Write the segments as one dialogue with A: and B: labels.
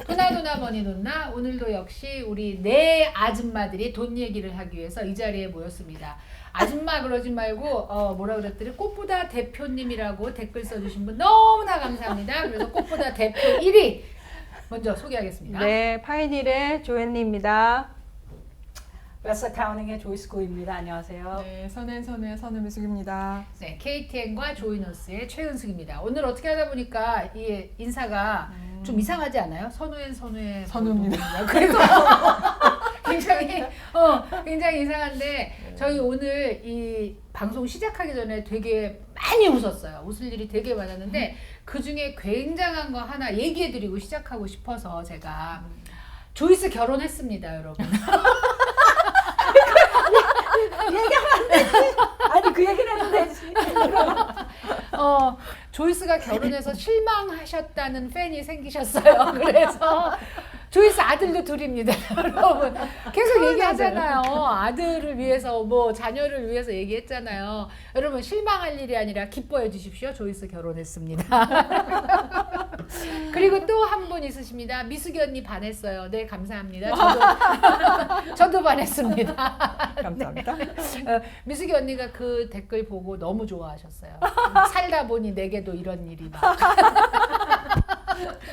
A: 도나도나 머니돈나 오늘도 역시 우리 네 아줌마들이 돈 얘기를 하기 위해서 이 자리에 모였습니다. 아줌마 그러지 말고 뭐라 그랬더니 꽃보다 대표님이라고 댓글 써주신 분 너무나 감사합니다. 그래서 꽃보다 대표 1위 먼저 소개하겠습니다.
B: 네, 파이닐의 조앤리입니다.
C: 웨스 어카운팅의 조이스고입니다. 안녕하세요.
D: 네, 선앤선의 선우미숙입니다.
A: 네, KTN과 조이너스의 최은숙입니다. 오늘 어떻게 하다 보니까 이 인사가 좀 이상하지 않아요? 선우의
D: 선우입니다.
A: 그래서 굉장히 이상한데 저희 오늘 이 방송 시작하기 전에 되게 많이 웃었어요. 웃을 일이 되게 많았는데 그 중에 굉장한 거 하나 얘기해드리고 시작하고 싶어서 제가 조이스 결혼했습니다, 여러분.
C: 얘기하면 안 되지. 아니 그 얘기를 해도 되지.
A: 조이스가 결혼해서 실망하셨다는 팬이 생기셨어요. 그래서 조이스 아들도 둘입니다, 여러분. 계속 얘기하잖아요. 아들을 위해서 뭐 자녀를 위해서 얘기했잖아요. 여러분 실망할 일이 아니라 기뻐해 주십시오. 조이스 결혼했습니다. 그리고 또 한 분 있으십니다. 미숙이 언니 반했어요. 네, 감사합니다. 저도 반했습니다.
D: 감사합니다.
A: 미숙이 언니가 그 댓글 보고 너무 좋아하셨어요. 살다 보니 내게도 이런 일이 막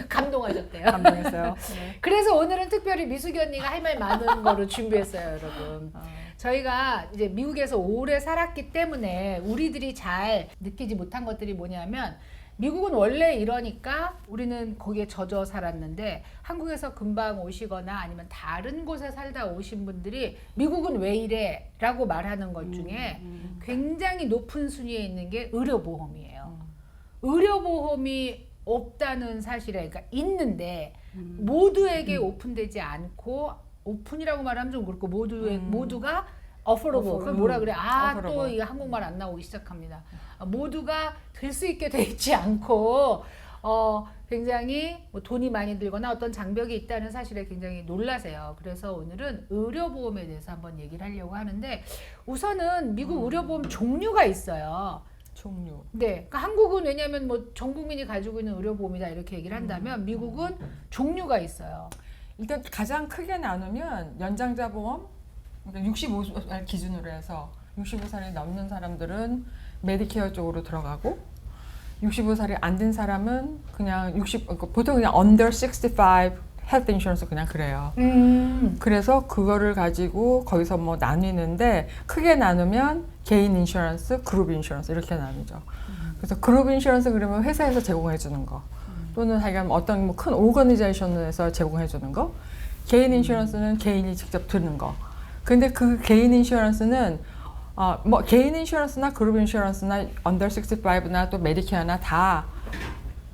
A: 감동하셨대요.
D: 감동했어요. 네.
A: 그래서 오늘은 특별히 미숙이 언니가 할 말 많은 거로 준비했어요, 여러분. 저희가 이제 미국에서 오래 살았기 때문에 우리들이 잘 느끼지 못한 것들이 뭐냐면 미국은 원래 이러니까 우리는 거기에 젖어 살았는데 한국에서 금방 오시거나 아니면 다른 곳에 살다 오신 분들이 미국은 왜 이래? 라고 말하는 것 중에 굉장히 높은 순위에 있는 게 의료보험이에요. 의료보험이 없다는 사실에, 그러니까 있는데 모두에게 오픈되지 않고, 오픈이라고 말하면 좀 그렇고 모두가 affordable. 그걸 뭐라 그래? 또 이 한국말 안 나오기 시작합니다. 모두가 될 수 있게 돼 있지 않고 굉장히 뭐 돈이 많이 들거나 어떤 장벽이 있다는 사실에 굉장히 놀라세요. 그래서 오늘은 의료보험에 대해서 한번 얘기를 하려고 하는데 우선은 미국 의료보험 종류가 있어요.
D: 종류.
A: 네, 그러니까 한국은 왜냐하면 뭐 전 국민이 가지고 있는 의료보험이다 이렇게 얘기를 한다면 미국은 종류가 있어요.
D: 일단 가장 크게 나누면 연장자 보험, 그러니까 65살 기준으로 해서 65살이 넘는 사람들은 메디케어 쪽으로 들어가고 65살이 안 된 사람은 그냥 보통 그냥 under 65 헬스 인슈런스 그냥 그래요. 그래서 그거를 가지고 거기서 뭐 나뉘는데 크게 나누면 개인 인슈런스, 그룹 인슈런스 이렇게 나누죠. 그래서 그룹 인슈런스 그러면 회사에서 제공해 주는 거 또는 하여간 어떤 뭐 큰 오거니제이션에서 제공해 주는 거, 개인 인슈런스는 개인이 직접 드는 거. 근데 그 개인 인슈런스는 뭐 개인 인슈런스나 그룹 인슈런스나 under 65나 또 메디케어나 다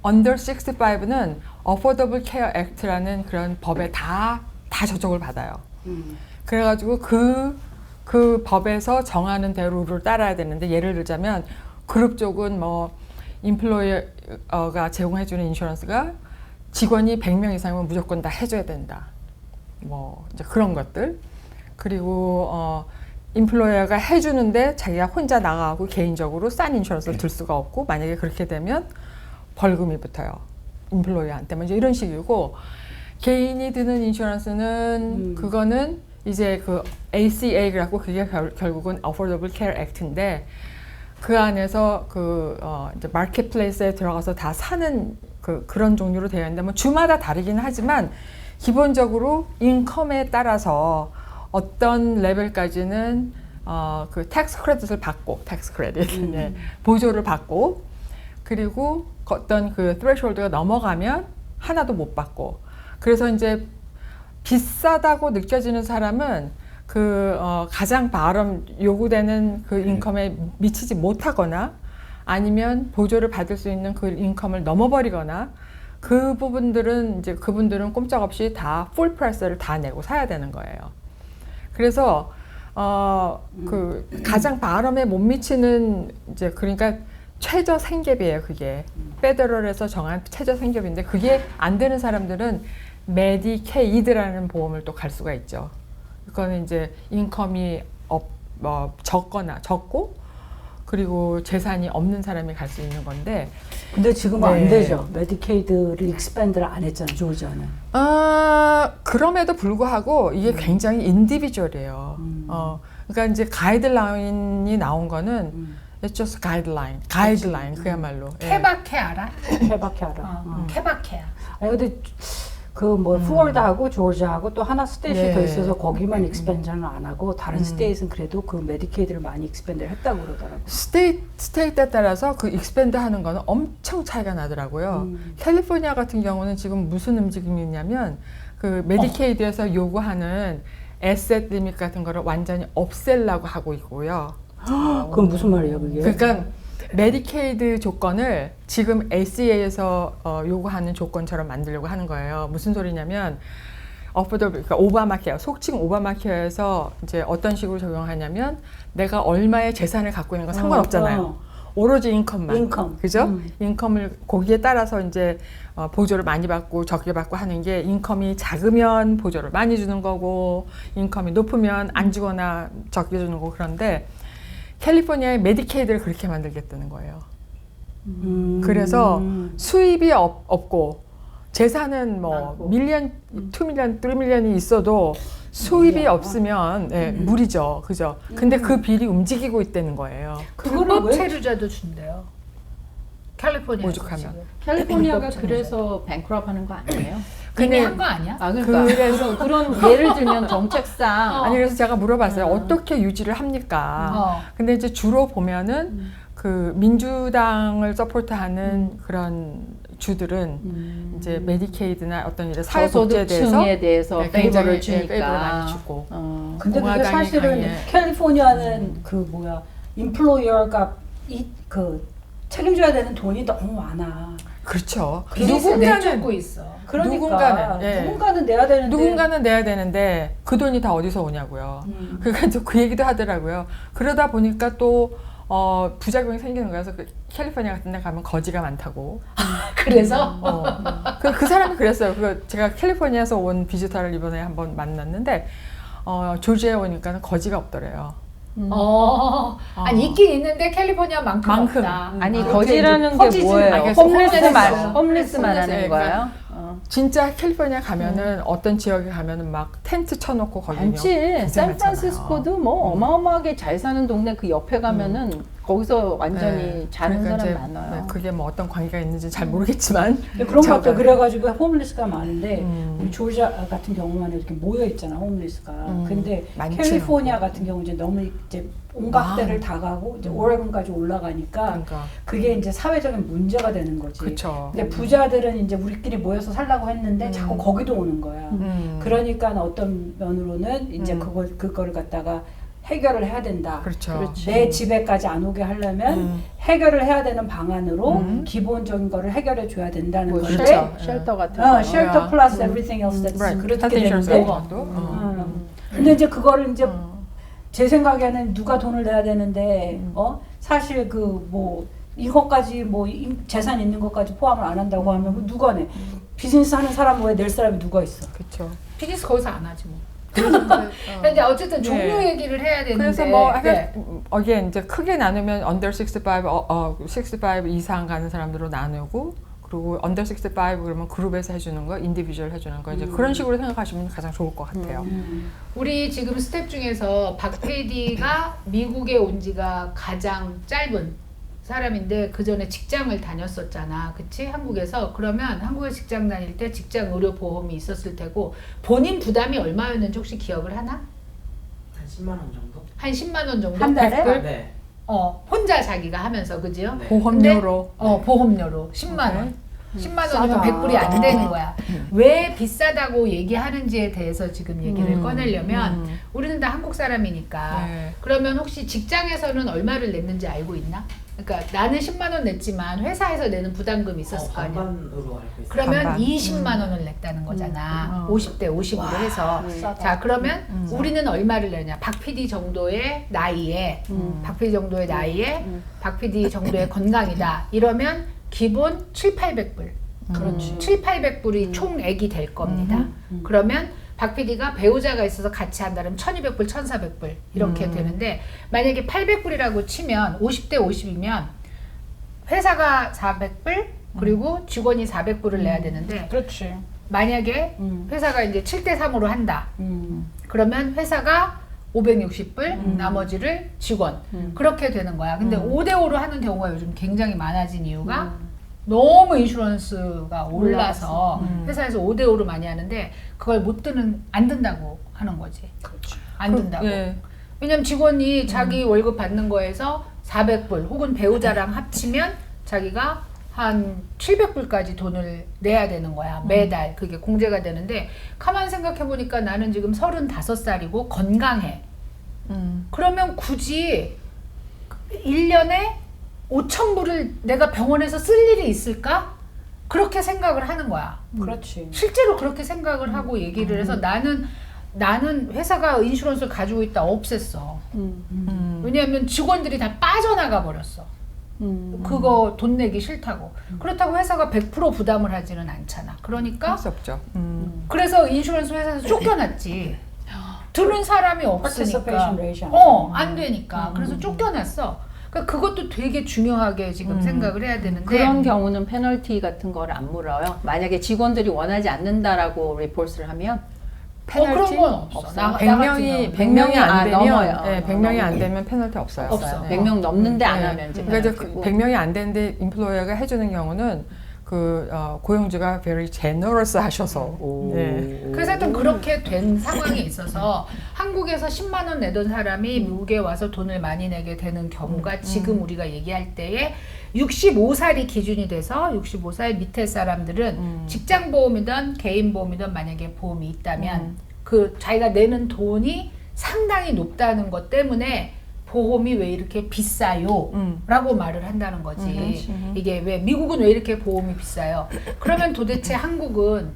D: under 65는 Affordable Care Act라는 그런 법에 다 저촉을 받아요. 그래가지고 그 법에서 정하는 대로를 따라야 되는데 예를 들자면 그룹 쪽은 뭐 임플로이어가 제공해주는 인슈런스가 직원이 100명 이상이면 무조건 다 해줘야 된다. 뭐 이제 그런 것들. 그리고 임플로이어가 해주는데 자기가 혼자 나가고 개인적으로 싼 인슈런스를 들 수가 없고 만약에 그렇게 되면 벌금이 붙어요. 임플로이어한테 이제 이런 식이고 개인이 드는 인슈런스는 그거는 이제 그 ACA라고 그게 결국은 Affordable Care Act인데 그 안에서 이제 마켓플레이스에 들어가서 다 사는 그런 종류로 되어 있는데 뭐 주마다 다르긴 하지만 기본적으로 인컴에 따라서 어떤 레벨까지는 그 텍스 크레딧을 받고 텍스 크레딧 네, 보조를 받고 그리고 어떤 그 threshold가 넘어가면 하나도 못 받고 그래서 이제 비싸다고 느껴지는 사람은 가장 요구되는 그 인컴에 미치지 못하거나 아니면 보조를 받을 수 있는 그 인컴을 넘어버리거나 그분들은 꼼짝없이 다 풀 프라이스를 다 내고 사야 되는 거예요. 그래서 그 가장 바람에 못 미치는 이제 그러니까 최저 생계비예요. 그게 페더럴에서 정한 최저 생계비인데 그게 안 되는 사람들은 메디케이드라는 보험을 또 갈 수가 있죠. 그거는 이제 인컴이 적고 그리고 재산이 없는 사람이 갈 수 있는 건데
C: 근데 지금
D: 네.
C: 안 되죠. 메디케이드를 익스펜드를 안 했잖아, 조지아는.
D: 그럼에도 불구하고 이게 굉장히 인디비주얼이에요. 그러니까 이제 가이드라인이 나온 거는 It's just 가이드라인 그야말로. 예.
A: 케바케 알아?
C: 해박해 알아.
A: 케바케야.
C: 아니 근데 그 뭐 플로리다하고 조지아하고 또 하나 스테이트
D: 네.
C: 더 있어서 거기만 익스펜션을 안 하고 다른 스테이트는 그래도 그 메디케이드를 많이 익스펜드를 했다고 그러더라고.
D: 스테이트에 따라서 그 익스펜드 하는 거는 엄청 차이가 나더라고요. 캘리포니아 같은 경우는 지금 무슨 움직임이 있냐면 그 메디케이드에서 요구하는 에셋 리밋 같은 거를 완전히 없애려고 하고 있고요.
C: 그건 무슨 말이야 그게?
D: 그러니까 메디케이드 조건을 지금 ACA에서 요구하는 조건처럼 만들려고 하는 거예요. 무슨 소리냐면 그러니까 오바마 케어, 속칭 오바마 케어에서 이제 어떤 식으로 적용하냐면 내가 얼마의 재산을 갖고 있는 건 상관없잖아요. 오로지 인컴만.
C: 인컴.
D: 그죠? 인컴을 거기에 따라서 이제 보조를 많이 받고 적게 받고 하는 게 인컴이 작으면 보조를 많이 주는 거고 인컴이 높으면 안 주거나 적게 주는 거고 그런데 캘리포니아의 메디케이드를 그렇게 만들겠다는 거예요. 그래서 수입이 없고 재산은 뭐 밀리언, 2밀리언, 3밀리언이 있어도 수입이 없으면 무리죠. 그죠? 근데 그 빌이 움직이고 있다는 거예요.
A: 불법 체류자도 준대요. 캘리포니아
D: 오죽하면.
B: 캘리포니아가 그래서 뱅크럽 하는 거 아니에요?
A: 이미 한 거 아니야?
B: 아, 그러니까 그런 예를 들면 정책상
D: 아니 그래서 제가 물어봤어요. 어떻게 유지를 합니까? 근데 이제 주로 보면은 그 민주당을 서포트하는 그런 주들은 이제 메디케이드나 어떤 이런 사회복지에
B: 저소득층에 대해서 페이버를
D: 굉장히
B: 주니까.
D: 페이버를 많이 주고.
C: 근데 그게
D: 공화당이
C: 사실은
D: 강해.
C: 캘리포니아는 그 뭐야 임플로이어가 그 책임져야 되는 돈이 너무 많아.
D: 그렇죠.
A: 누군가는 내쫓고 있어.
C: 그러니까
D: 누군가는,
C: 누군가는 내야 되는데
D: 누군가는 내야 되는데 그 돈이 다 어디서 오냐고요. 그러니까 그 얘기도 하더라고요. 그러다 보니까 또 부작용이 생기는 거예요. 그래서 그 캘리포니아 같은 데 가면 거지가 많다고.
A: 그래서
D: 그 사람이 그랬어요. 제가 캘리포니아에서 온 비지터를 이번에 한번 만났는데 조지아에 오니까 거지가 없더래요.
A: 아니 있긴 있는데 캘리포니아만큼
D: 만큼.
A: 없다.
B: 아니
A: 그렇게
B: 거지라는
A: 이제
B: 게 뭐예요?
D: 알겠어요.
B: 홈리스
D: 홈리스
B: 말하는 거예요?
D: 그러니까 진짜 캘리포니아 가면은 어떤 지역에 가면은 막 텐트 쳐놓고 거기
B: 많지. 샌프란시스코도 뭐 어마어마하게 잘 사는 동네 그 옆에 가면은 거기서 완전히 자는
D: 그러니까
B: 사람
D: 이제
B: 많아요.
D: 그게 뭐 어떤 관계가 있는지 잘 모르겠지만
C: 그런 것 같아.
D: 저가-
C: 그래가지고 홈리스가 많은데 우리 조지아 같은 경우만 이렇게 모여 있잖아 홈리스가. 근데
D: 많지
C: 캘리포니아
D: 않고.
C: 같은 경우 이제 너무 이제 온갖 데를 다 가고 이제 오레곤까지 올라가니까
D: 그러니까
C: 그게 이제 사회적인 문제가 되는 거지.
D: 그렇죠.
C: 근데 부자들은 이제 우리끼리 모여서 살라고 했는데 자꾸 거기도 오는 거야. 그러니까 어떤 면으로는 이제 그거를 갖다가 해결을 해야 된다.
D: 그렇죠.
B: 그렇지.
C: 내 집에까지 안 오게 하려면 해결을 해야 되는 방안으로 기본적인 거를 해결해 줘야 된다는
B: 뭐
C: 건데
B: 쉘터 같은 거.
C: 쉘터 플러스 everything else that's
D: Right.
C: 그렇게
D: Health insurance
C: 되는데
D: 같은 것도.
C: 근데 이제 그거를 이제 제 생각에는 누가 돈을 내야 되는데 사실 그 뭐 이것까지 뭐 재산 있는 것까지 포함을 안 한다고 하면 그 누가 내? 비즈니스 하는 사람 왜 낼 사람이 누가 있어?
D: 그렇죠.
A: 비즈니스 거기서 안 하지 뭐. 근데 어쨌든 종료
D: 네.
A: 얘기를 해야 되는데.
D: 그래서 뭐
A: 네.
D: 이게 이제 크게 나누면 under 65 이상 가는 사람들로 나누고 그리고 under 65 그러면 그룹에서 해주는 거, 인디비주얼 해주는 거 이제 그런 식으로 생각하시면 가장 좋을 것 같아요.
A: 우리 지금 스텝 중에서 박 PD가 미국에 온 지가 가장 짧은 사람인데 그 전에 직장을 다녔었잖아, 그치? 한국에서. 그러면 한국에 직장 다닐 때 직장 의료 보험이 있었을 테고 본인 부담이 얼마였는지 혹시 기억을 하나?
E: 한 10만 원 정도?
A: 한 10만 원 정도?
C: 한 달에?
A: 100불?
E: 네.
A: 혼자 자기가 하면서, 그지요?
E: 네.
D: 보험료로.
A: 보험료로 10만 원. 10만 원이면
C: 싸다.
A: 100불이 안 되는 거야. 왜 비싸다고 얘기하는지에 대해서 지금 얘기를 꺼내려면 우리는 다 한국 사람이니까.
D: 네.
A: 그러면 혹시 직장에서는 얼마를 냈는지 알고 있나? 그러니까 나는 10만 원 냈지만 회사에서 내는 부담금이 있었을 거 아니야.
E: 반반으로 알고 있어요.
A: 그러면
D: 반반.
A: 20만 원을 냈다는 거잖아. 50대 50으로 해서.
C: 싸다.
A: 자, 그러면 우리는 얼마를 내냐? 박 PD 정도의 나이에, 박 PD 정도의 나이에, 박 PD 정도의 건강이다. 이러면 기본 7,800불.
C: 그렇지.
A: 7,800불이 총액이 될 겁니다. 그러면 박 PD가 배우자가 있어서 같이 한다면 1,200불, 1,400불 이렇게 되는데 만약에 800불이라고 치면 50대 50이면 회사가 400불 그리고 직원이 400불을 내야 되는데
C: 그렇지.
A: 만약에 회사가 이제 7대 3으로 한다.
C: 음.
A: 그러면 회사가 560불, 나머지를 직원. 그렇게 되는 거야. 근데 5대 5로 하는 경우가 요즘 굉장히 많아진 이유가 너무 인슈런스가 올라서 회사에서 5대 5로 많이 하는데 그걸 안 든다고 하는 거지.
C: 그렇지.
A: 안 든다고.
D: 예.
A: 왜냐면 직원이 자기 월급 받는 거에서 400불 혹은 배우자랑 합치면 자기가 한 700불까지 돈을 내야 되는 거야. 매달 그게 공제가 되는데 가만 생각해 보니까 나는 지금 35살이고 건강해. 그러면 굳이 1년에 5,000불을 내가 병원에서 쓸 일이 있을까? 그렇게 생각을 하는 거야.
C: 그렇지.
A: 실제로 그렇게 생각을 하고 얘기를 해서 나는 회사가 인슈런스를 가지고 있다 없앴어. 왜냐하면 직원들이 다 빠져나가 버렸어. 그거 돈 내기 싫다고. 그렇다고 회사가 100% 부담을 하지는 않잖아. 그러니까
D: 할 수 없죠.
A: 그래서 인슈런스 회사에서 쫓겨났지. 들은 사람이 없으니까.
C: Participation ratio.
A: 안 되니까. 그래서 쫓겨났어. 그러니까 그것도 되게 중요하게 지금 생각을 해야 되는데
B: 그런 경우는 페널티 같은 걸 안 물어요. 만약에 직원들이 원하지 않는다라고 리포트를 하면
A: 그런 건 없어.
B: 없어요.
A: 나 같은 경우는.
B: 100명이
D: 안 되면
B: 넘어요.
D: 네, 100명이 안 되면 페널티 없어요.
A: 없어.
D: 네.
B: 100명 넘는데 안
D: 네.
B: 하면 이제
D: 그러니까 이제
B: 페널티고.
D: 100명이 안 되는데 임플로이어가 해주는 경우는 고용주가 very generous 하셔서 네.
A: 그래서 하여튼 그렇게 된 상황이 있어서 한국에서 10만 원 내던 사람이 미국에 와서 돈을 많이 내게 되는 경우가 지금 우리가 얘기할 때에 65살이 기준이 돼서 65살 밑에 사람들은 직장보험이든 개인보험이든 만약에 보험이 있다면 그 자기가 내는 돈이 상당히 높다는 것 때문에 보험이 왜 이렇게 비싸요? 라고 말을 한다는 거지. 이게 왜 미국은 왜 이렇게 보험이 비싸요? 그러면 도대체 한국은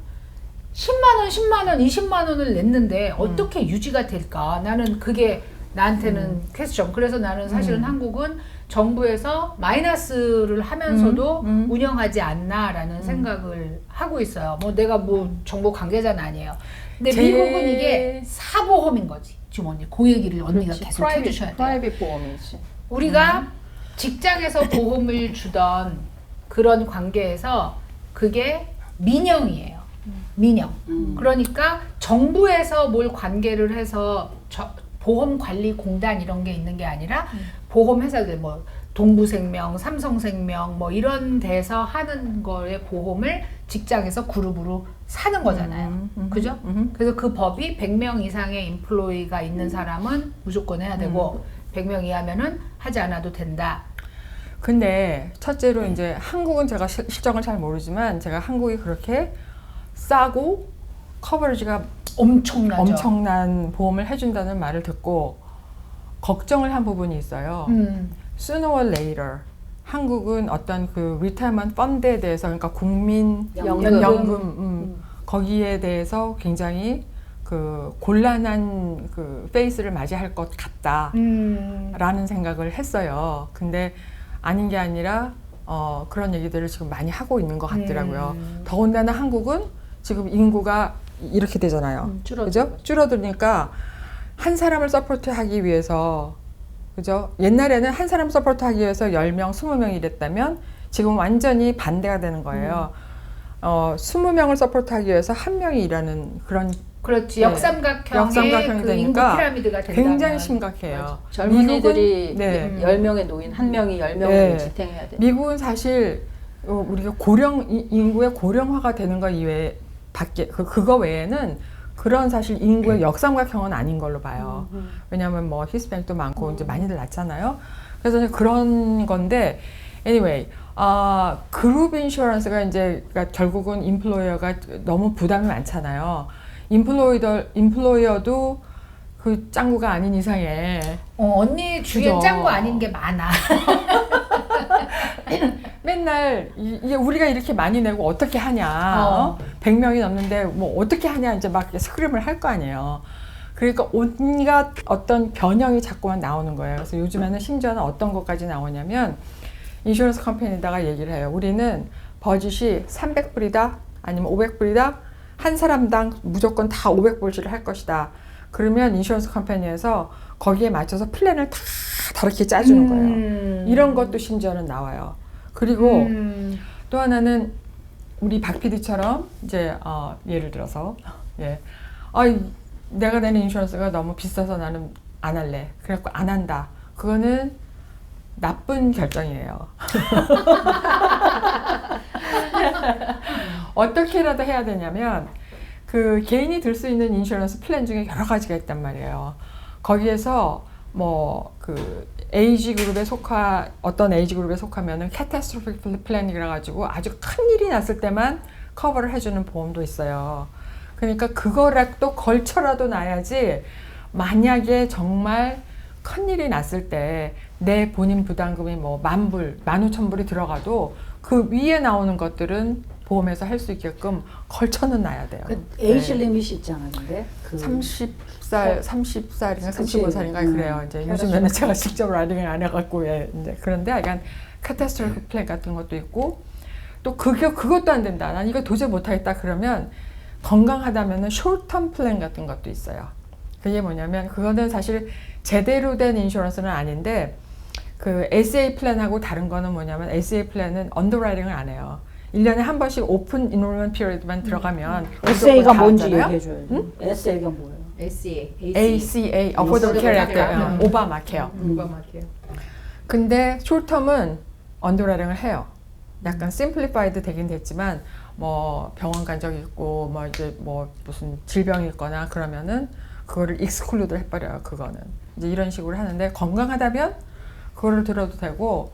A: 10만 원, 10만 원, 20만 원을 냈는데 어떻게 유지가 될까? 나는 그게 나한테는 퀘스천. 그래서 나는 사실은 한국은 정부에서 마이너스를 하면서도 운영하지 않나라는 생각을 하고 있어요. 뭐 내가 뭐 정보 관계자는 아니에요. 근데 미국은 이게 사보험인 거지. 지금 언니 그 얘기를 언니가 계속 해주셔야 돼요.
B: 프라이빗 보험이지.
A: 우리가 직장에서 보험을 주던 그런 관계에서 그게 민영이에요. 민영. 그러니까 정부에서 뭘 관계를 해서 보험관리공단 이런 게 있는 게 아니라 보험회사들 뭐 동부생명, 삼성생명 뭐 이런 데서 하는 거에 보험을 직장에서 그룹으로 사는 거잖아요. 그죠? 그래서 그 법이 100명 이상의 인플로이가 있는 사람은 무조건 해야 되고 100명 이하면은 하지 않아도 된다.
D: 근데 첫째로 이제 한국은 제가 실정을 잘 모르지만 제가 한국이 그렇게 싸고 커버리지가
A: 엄청나죠.
D: 엄청난 보험을 해준다는 말을 듣고 걱정을 한 부분이 있어요. Sooner or later 한국은 어떤 그 리타이먼트 펀드에 대해서 그러니까 국민 연금 거기에 대해서 굉장히 그 곤란한 그 페이스를 맞이할 것 같다라는 생각을 했어요. 근데 아닌 게 아니라 그런 얘기들을 지금 많이 하고 있는 것 같더라고요. 더군다나 한국은 지금 인구가 이렇게 되잖아요. 그죠? 줄어드니까 한 사람을 서포트하기 위해서 그죠? 옛날에는 한 사람 서포트하기 위해서 10명, 20명이 일했다면 지금 완전히 반대가 되는 거예요. 20명을 서포트하기 위해서 한 명이 일하는 그런
A: 그렇지.
D: 네.
A: 역삼각형의 그 인구
D: 되니까
A: 피라미드가 된다면
D: 굉장히 심각해요.
B: 젊은이들이
D: 네.
B: 10명의 노인, 한 명이 10명을
D: 네.
B: 지탱해야 돼.
D: 미국은 사실 우리가 인구의 고령화가 되는 거 이외에 밖에 그거 외에는 그런 사실 인구의 역삼각형은 아닌 걸로 봐요. 왜냐하면 뭐 히스패닉도 많고 이제 많이들 낳잖아요. 그래서 이제 그런 건데 anyway 그룹 인슈런스가 이제 그러니까 결국은 임플로이어가 너무 부담이 많잖아요. 임플로이어도 그 짱구가 아닌 이상에
A: 언니 주위엔
D: 그죠.
A: 짱구 아닌 게 많아.
D: 맨날 이게 우리가 이렇게 많이 내고 어떻게 하냐 100명이 넘는데 뭐 어떻게 하냐 이제 막 스크림을 할 거 아니에요. 그러니까 온갖 어떤 변형이 자꾸만 나오는 거예요. 그래서 요즘에는 심지어는 어떤 것까지 나오냐면 인슈런스 컴퍼니에다가 얘기를 해요. 우리는 버짓이 300불이다 아니면 500불이다 한 사람당 무조건 다 500불씩을 할 것이다. 그러면 인슈런스 컴퍼니에서 거기에 맞춰서 플랜을 다 다르게 짜주는 거예요. 이런 것도 심지어는 나와요. 그리고 또 하나는 우리 박 PD처럼 이제 예를 들어서 내가 내는 인슈런스가 너무 비싸서 나는 안 할래. 그래갖고 안 한다. 그거는 나쁜 결정이에요. 어떻게라도 해야 되냐면 그 개인이 들 수 있는 인슈런스 플랜 중에 여러 가지가 있단 말이에요. 거기에서 뭐 그 어떤 에이지 그룹에 속하면은 캐타스트로픽 플랜이라 가지고 아주 큰 일이 났을 때만 커버를 해주는 보험도 있어요. 그러니까 그거라도 걸쳐라도 놔야지 만약에 정말 큰 일이 났을 때 내 본인 부담금이 뭐 10,000불, 15,000불이 들어가도 그 위에 나오는 것들은 보험에서 할 수 있게끔 걸쳐는 놔야 돼요.
C: 그 에이지 리밋이 있잖아, 근데. 그
D: 30살인가 35살인가 그래요. 이제 요즘에는 제가 직접 라이딩을 안 해갖고 이제 그런데 약간 카타스트로피 플랜 같은 것도 있고 또 그것도 안 된다. 난 이거 도저히 못하겠다 그러면 건강하다면은 숏텀 플랜 같은 것도 있어요. 그게 뭐냐면 그거는 사실 제대로 된 인슈런스는 아닌데 그 SA 플랜하고 다른 거는 뭐냐면 SA 플랜은 언더라이팅을 안 해요. 1년에 한 번씩 오픈 인롤먼트 피리어드만 들어가면
C: SA가 뭔지
D: 하잖아요.
C: 얘기해줘요. SA가 뭐예요?
D: ACA, Affordable Care Act, 오바마 케어. 근데 숏텀은 언더라이팅을 해요. 약간 심플리파이드 되긴 됐지만 뭐 병원 간 적 있고 뭐 이제 뭐 무슨 질병이 있거나 그러면은 그거를 익스클루드 해버려요. 그거는 이제 이런 식으로 하는데 건강하다면 그거를 들어도 되고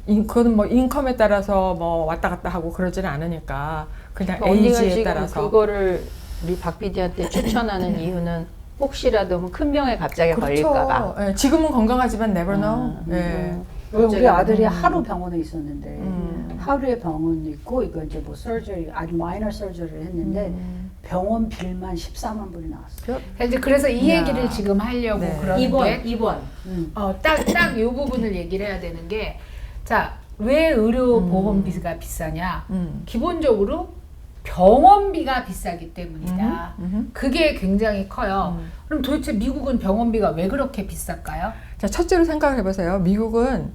D: 그거는 뭐 인컴에 따라서 뭐 왔다 갔다 하고 그러지는 않으니까 그냥
B: 언니가
D: 에이지에
B: 지금
D: 따라서
B: 그거를 우리 박 PD한테 추천하는 이유는 혹시라도 뭐 큰 병에 갑자기 걸릴까봐.
D: 예, 지금은 건강하지만 never know.
C: 우리 아들이 하루 병원에 있었는데 하루에 병원 있고 이거 이제 뭐 서저리 아주 마이너 서저리를 했는데 병원 빌만 14만 불이 나왔어.
A: 그래서 이
D: 야.
A: 얘기를 지금 하려고
D: 네.
A: 그러는데
E: 입원.
A: 딱 이 부분을 얘기를 해야 되는 게 자, 왜 의료 보험비가 비싸냐? 기본적으로 병원비가 비싸기 때문이다. 그게 굉장히 커요. 그럼 도대체 미국은 병원비가 왜 그렇게 비쌀까요?
D: 자, 첫째로 생각을 해보세요. 미국은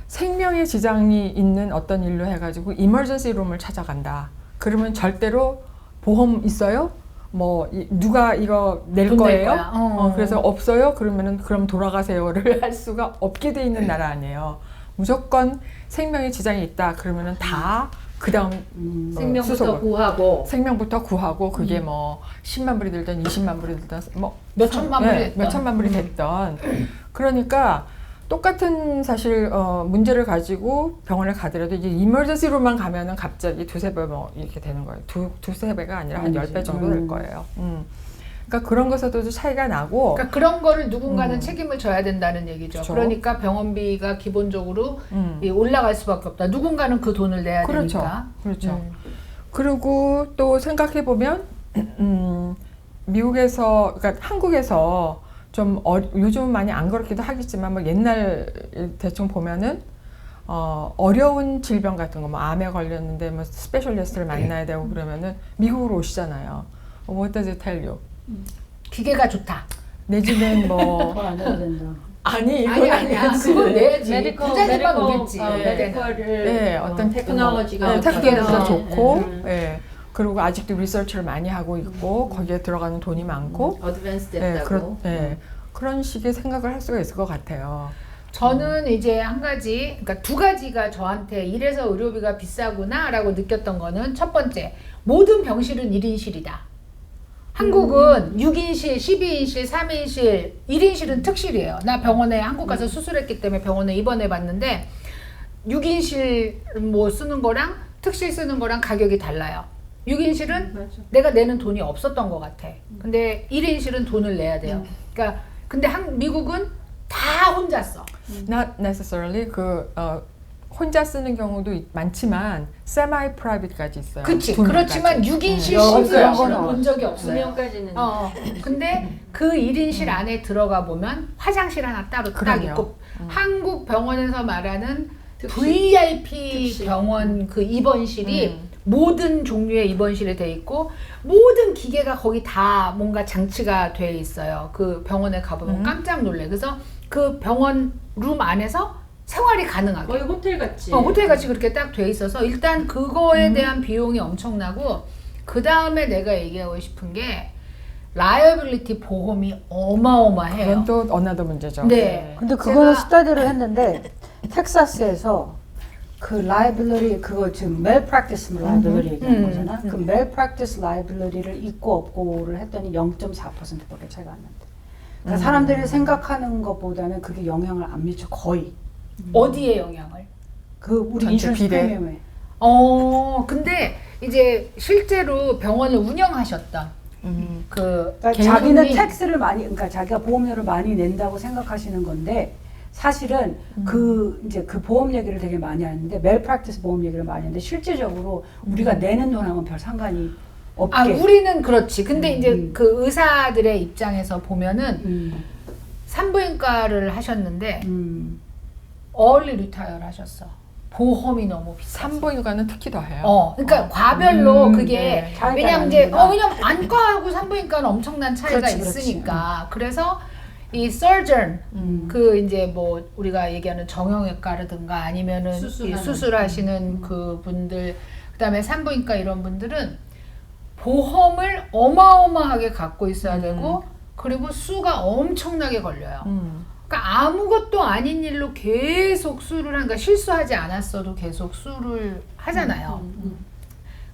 D: 생명의 지장이 있는 어떤 일로 해가지고 이머전시 룸을 찾아간다. 그러면 절대로 보험 있어요? 뭐 누가 이거 낼
A: 돈낼
D: 거예요?
A: 거야.
D: 그래서 없어요? 그러면은 그럼 돌아가세요를 할 수가 없게 돼 있는 나라 아니에요. 무조건 생명의 지장이 있다. 그러면은 다 그다음 생명부터 구하고 그게 뭐 10만 불이 들든 20만 불이 들든 뭐
A: 몇천만 불이 됐던.
D: 몇천만 불이 됐던 그러니까 똑같은 사실 문제를 가지고 병원에 가더라도 이제 이머전시로만 가면은 갑자기 두세 배 뭐 이렇게 되는 거예요. 두세 배가 아니라 한 10배 정도 될 거예요. 그러니까 그런 것에서도 차이가 나고
A: 그러니까 그런 거를 누군가는 책임을 져야 된다는 얘기죠.
D: 그렇죠.
A: 그러니까 병원비가 기본적으로 올라갈 수밖에 없다. 누군가는 그 돈을 내야
D: 그렇죠.
A: 되니까.
D: 그렇죠. 그리고 또 생각해 보면 미국에서 그러니까 한국에서 좀 요즘은 많이 안 그렇기도 하겠지만 뭐 옛날 대충 보면은 어려운 질병 같은 거 뭐 암에 걸렸는데 뭐 스페셜리스트를 만나야 되고 그러면은 미국으로 오시잖아요. What does it tell you?
A: 기계가 좋다.
D: 내지는 뭐
C: 안 해야 된다.
D: 아니
A: 그건 내야지.
B: 메디컬,
A: 부자들만 오겠지.
B: 메디컬을
D: 어떤
B: 테크놀로지가
D: 테크놀로지가 좋고 그리고 아직도 리서치를 많이 하고 있고 거기에 들어가는 돈이 많고
B: 어드밴스 됐다고.
D: 그런 식의 생각을 할 수가 있을 것 같아요.
A: 저는 이제 한 가지, 그러니까 두 가지가 저한테 이래서 의료비가 비싸구나라고 느꼈던 거는 첫 번째, 모든 병실은 1인실이다. 한국은 6인실, 12인실, 3인실, 1인실은 특실이에요. 나 병원에 한국 가서 수술했기 때문에 병원에 입원해 봤는데 6인실 뭐 쓰는 거랑 특실 쓰는 거랑 가격이 달라요. 6인실은 내가 내는 돈이 없었던 것 같아. 근데 1인실은 돈을 내야 돼요. 그러니까 근데 미국은 다 혼자 써.
D: Not necessarily 혼자 쓰는 경우도 많지만 semi private까지 있어요.
A: 그치.
D: 2명까지.
A: 그렇지만 6인실,
C: 없어요.
A: 12인실은 본 적이 없어요.
B: 2명까지는.
A: 근데 그 1인실 안에 들어가 보면 화장실 하나 따로 딱
D: 그럼요.
A: 있고 한국 병원에서 말하는 VIP 병원 그 입원실이 모든 종류의 입원실에 돼 있고 모든 기계가 거기 다 뭔가 장치가 돼 있어요. 그 병원에 가보면 깜짝 놀래. 그래서 그 병원 룸 안에서 생활이 가능하게.
B: 거의 호텔 같지.
A: 호텔 같이 그렇게 딱 돼 있어서 일단 그거에 대한 비용이 엄청나고 그 다음에 내가 얘기하고 싶은 게 라이어빌리티 보험이 어마어마해요.
D: 그건 또 어나더 문제죠.
A: 네.
C: 근데 그거는
A: 제가-
C: 스터디를 했는데 텍사스에서 그 liability 그거 지금 malpractice liability 얘기하는 거잖아. 그 malpractice liability를 있고 없고를 했더니 0.4%밖에 차이가 안 난대. 그러니까 사람들이 생각하는 것보다는 그게 영향을 안 미쳐 거의.
A: 어디에 영향을?
C: 그 우리
D: 전체
C: 인슈런스
D: 비례?
C: 프리미엄에.
A: 근데 이제 실제로 병원을 운영하셨던 그
C: 그러니까
A: 개인이-
C: 자기는 텍스를 많이, 그러니까 자기가 보험료를 많이 낸다고 생각하시는 건데 사실은 그 이제 그 보험 얘기를 되게 많이 하는데 malpractice 보험 얘기를 많이 하는데 실제적으로 우리가 내는 돈하고는 별 상관이 없게.
A: 우리는 그렇지. 근데 이제 그 의사들의 입장에서 보면은 산부인과를 하셨는데 early retire 하셨어. 보험이 너무 비싸.
D: 산부인과는 특히 더 해요.
A: 그러니까 과별로 그게
D: 네.
C: 차이가
A: 왜냐면 이제
C: 나는구나.
A: 왜냐면 안과하고 산부인과는 엄청난 차이가
C: 그렇지, 그렇지.
A: 있으니까 그래서 이 surgeon 그 이제 뭐 우리가 얘기하는 정형외과라든가 아니면은 이 수술하시는 그 분들 그다음에 산부인과 이런 분들은 보험을 어마어마하게 갖고 있어야 되고 그리고 수가 엄청나게 걸려요. 그러니까 아무것도 아닌 일로 계속 수를 그러니까 실수하지 않았어도 계속 수를 하잖아요.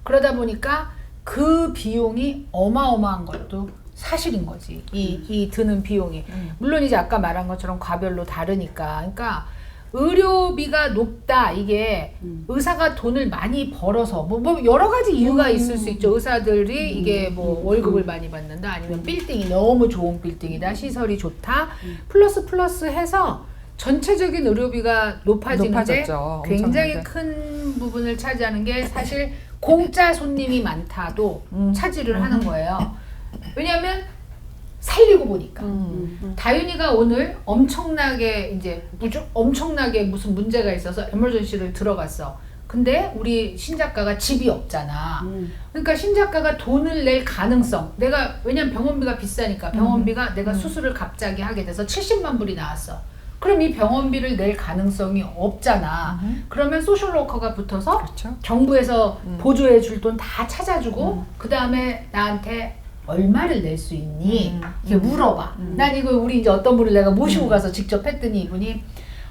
A: 그러다 보니까 그 비용이 어마어마한 것도 사실인 거지. 이 드는 비용이. 물론 이제 아까 말한 것처럼 과별로 다르니까. 그러니까 의료비가 높다. 이게 의사가 돈을 많이 벌어서 뭐 여러 가지 이유가 있을 수 있죠. 의사들이 이게 뭐 월급을 많이 받는다. 아니면 빌딩이 너무 좋은 빌딩이다. 시설이 좋다. 플러스 해서 전체적인 의료비가 높아지는데
D: 높아졌죠.
A: 굉장히
D: 엄청나게.
A: 큰 부분을 차지하는 게 사실 공짜 손님이 많다도 차지를 하는 거예요. 왜냐하면 살리고 보니까. 다윤이가 오늘 엄청나게 엄청나게 무슨 문제가 있어서 에머전시를 들어갔어. 근데 우리 신작가가 집이 없잖아. 그러니까 신작가가 돈을 낼 가능성. 왜냐면 병원비가 비싸니까 병원비가 내가 수술을 갑자기 하게 돼서 70만 불이 나왔어. 그럼 이 병원비를 낼 가능성이 없잖아. 그러면 소셜워커가 붙어서
D: 그렇죠.
A: 정부에서 보조해 줄 돈 다 찾아주고 그 다음에 나한테 얼마를 낼 수 있니? 이렇게 물어봐. 난 이거 우리 이제 어떤 분을 내가 모시고 가서 직접 했더니 이분이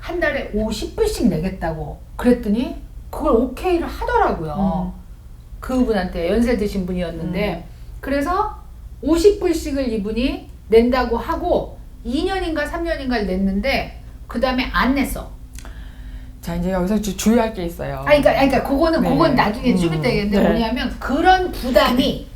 A: 한 달에 50불씩 내겠다고 그랬더니 그걸 오케이를 하더라고요. 그분한테 연세 드신 분이었는데 그래서 50불씩을 이분이 낸다고 하고 2년인가 3년인가를 냈는데 그 다음에 안 냈어.
D: 자 이제 여기서 주의할 게 있어요.
A: 그러니까 그거는
D: 네.
A: 그건 나중에 좀 이따 얘기했는데
D: 네.
A: 뭐냐면 그런 부담이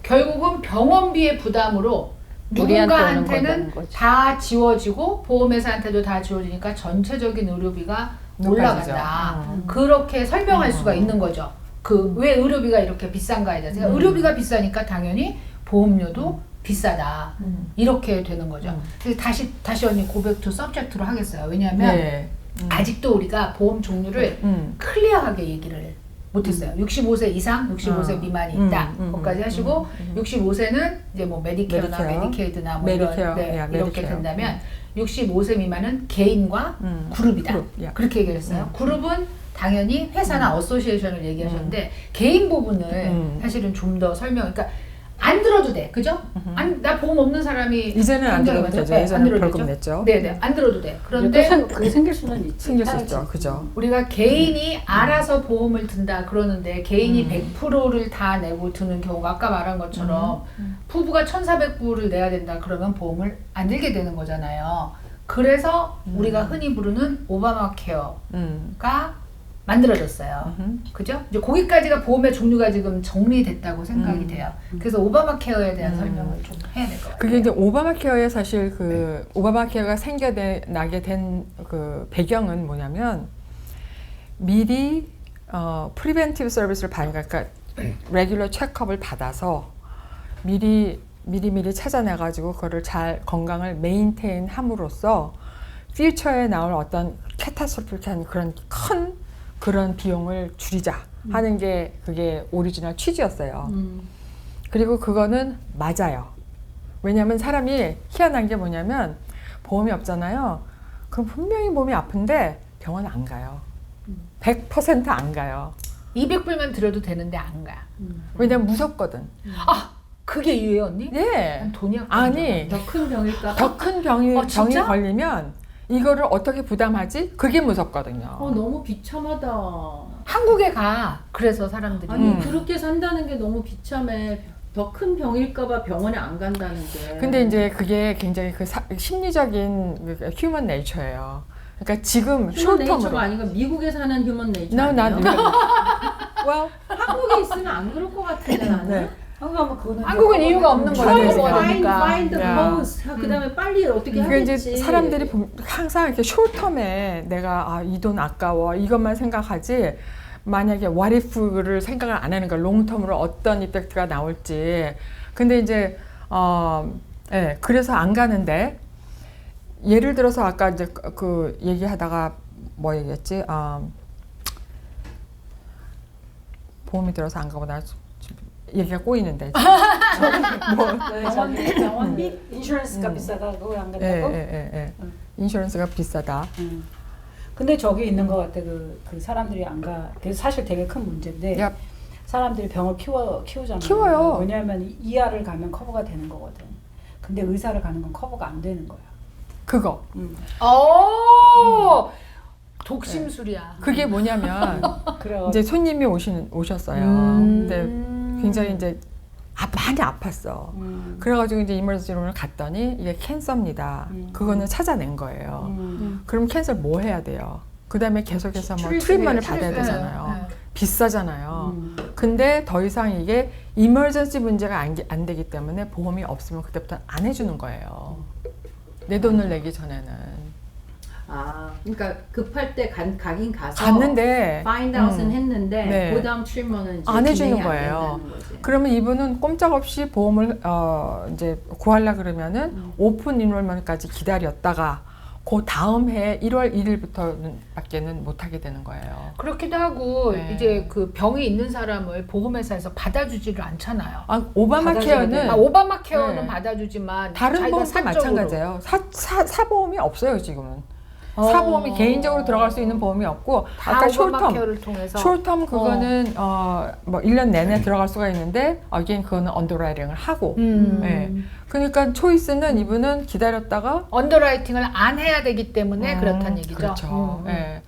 A: 결국은 병원비의 부담으로
B: 우리한테 오는
A: 누군가한테는
B: 거라는 거지.
A: 다 지워지고 보험회사한테도 다 지워지니까 전체적인 의료비가
D: 높아지죠.
A: 올라간다. 그렇게 설명할 수가 있는 거죠. 그 왜 의료비가 이렇게 비싼가에 대해서 의료비가 비싸니까 당연히 보험료도 비싸다. 이렇게 되는 거죠. 그래서 다시 언니 고백 투 서브젝트로 하겠어요. 왜냐하면
D: 네.
A: 아직도 우리가 보험 종류를 클리어하게 얘기를 못했어요. 65세 이상, 65세 미만이 있다. 그것까지 하시고 65세는 이제 뭐 메디케어나
D: 메디케어.
A: 메디케이드나 뭐
D: 메디케어.
A: 이런
D: 야,
A: 이렇게
D: 메디케어.
A: 된다면 65세 미만은 개인과 그룹이다.
D: 그룹, 야.
A: 그렇게 얘기했어요. 그룹은 당연히 회사나 어소시에이션을 얘기하셨는데 개인 부분을 사실은 좀 더 설명. 그러니까 안 들어도 돼, 그죠? 나 보험 없는 사람이
D: 이제는 안
A: 굉장히
D: 들어도
A: 많죠?
D: 되죠.
A: 네, 안
D: 예전에
A: 들어도
D: 벌금
A: 되죠?
D: 냈죠.
A: 네네, 안 들어도 돼. 그런데
C: 그게 생길 수는 있지.
D: 생길 수 있죠. 그죠.
A: 우리가 개인이 알아서 보험을 든다 그러는데 개인이 100%를 다 내고 드는 경우가 아까 말한 것처럼 부부가 1,400불을 내야 된다 그러면 보험을 안 들게 되는 거잖아요. 그래서 우리가 흔히 부르는 오바마 케어가 만들어졌어요. 그죠? 이제 거기까지가 보험의 종류가 지금 정리됐다고 생각이 돼요. 그래서 오바마 케어에 대한 설명을 좀 해야 될 것 같아요.
D: 그게 이제 오바마 케어에 사실 그 오바마 케어가 생겨나게 된 그 배경은 뭐냐면 미리 프리벤티브 서비스를 그러니까 레귤러 체크업을 받아서 미리 찾아내 가지고 그거를 잘 건강을 메인테인 함으로써 퓨처에 나올 어떤 캐타스트로픽한 그런 비용을 줄이자 하는 게 그게 오리지널 취지였어요. 그리고 그거는 맞아요. 왜냐하면 사람이 희한한 게 뭐냐면 보험이 없잖아요. 그럼 분명히 몸이 아픈데 병원 안 가요. 100%안 가요.
A: 200불만 들여도 되는데 안 가.
D: 왜냐면 무섭거든.
A: 그게 이유예요, 언니?
D: 네.
A: 난 돈이 아까운
D: 아니,
B: 더 큰 병일까?
D: 더 큰 병이
A: 진짜?
D: 걸리면 이거를 어떻게 부담하지? 그게 무섭거든요.
B: 너무 비참하다.
A: 한국에 가. 그래서 사람들이.
B: 아니 그렇게 산다는 게 너무 비참해. 더 큰 병일까봐 병원에 안 간다는 게.
D: 근데 이제 그게 굉장히 그 심리적인 그 휴먼 네이처예요. 그러니까 지금
B: 휴먼 네이처가
D: 숏텀으로.
B: 아니고 미국에 사는 휴먼 네이처
D: No,
B: 아니에요?
D: not really. well,
B: 한국에 있으면 안 그럴 것 같은데 나는.
D: 네.
A: 한국은 이유가 없는 거야.
D: Find-
A: 병원이니까.
B: find the
D: 야.
B: cause. 그다음에 빨리 어떻게
D: 그게
B: 하겠지.
D: 이제 사람들이 항상 이렇게 숏텀에 내가 이 돈 아까워 이것만 생각하지 만약에 what if를 생각을 안 하는 거야. 롱텀으로 어떤 이펙트가 나올지. 근데 이제 예, 그래서 안 가는데 예를 들어서 아까 이제 그 얘기하다가 뭐 얘기했지? 보험이 들어서 안 가고 나 얘기가 꼬이는데.
B: 병원비?
C: 인슈런스가 비싸다고 안
D: 예,
C: 간다고?
D: 예. 인슈런스가 비싸다.
C: 근데 저기 있는 것 같아. 그 사람들이 안 가. 그게 사실 되게 큰 문제인데.
D: 야,
C: 사람들이 병을 키우잖아요.
D: 키워요.
C: 왜냐하면 이하를 가면 커버가 되는 거거든. 근데 의사를 가는 건 커버가 안 되는 거야.
D: 그거.
A: 독심술이야.
D: 그게 뭐냐면
C: 그래.
D: 이제 손님이 오셨어요. 근데 굉장히 이제 많이 아팠어. 그래가지고 이제 이머전시룸을 갔더니 이게 캔서입니다. 그거는 찾아낸 거예요. 그럼 캔서 뭐 해야 돼요? 그 다음에 계속해서 뭐 트리트먼을 받아야 되잖아요. 비싸잖아요. 근데 더 이상 이게 이머전시 문제가 안 되기 때문에 보험이 없으면 그때부터 안 해주는 거예요. 내 돈을 내기 전에는.
B: 그러니까 급할 때 가긴 가서
D: 갔는데
B: find out은 했는데
D: 네.
B: 그다음 트리트먼은
D: 안 해주는
B: 진행이 안
D: 거예요.
B: 된다는 거지.
D: 그러면 이분은 꼼짝없이 보험을 이제 구하려 그러면은 오픈 인롤먼까지 기다렸다가 그 다음 해 1월 1일부터는 밖에는 못 하게 되는 거예요.
A: 그렇기도 하고
D: 네.
A: 이제 그 병이 있는 사람을 보험회사에서 받아주지를 않잖아요.
D: 오바마 케어는
A: 오바마 케어는
D: 네.
A: 받아주지만
D: 다른
A: 자기가
D: 보험도
A: 사적으로.
D: 마찬가지예요. 사보험이 없어요 지금은. 사보험이 개인적으로 들어갈 수 있는 보험이 없고
A: 다
D: 아까
A: 오바마
D: 숏텀
A: 케어를 통해서.
D: 숏텀 그거는 뭐 1년 내내 들어갈 수가 있는데 again 그거는 언더라이팅을 하고 네. 그러니까 초이스는 이분은 기다렸다가
A: 언더라이팅을 안 해야 되기 때문에 그렇다는 얘기죠.
D: 그렇죠. 예.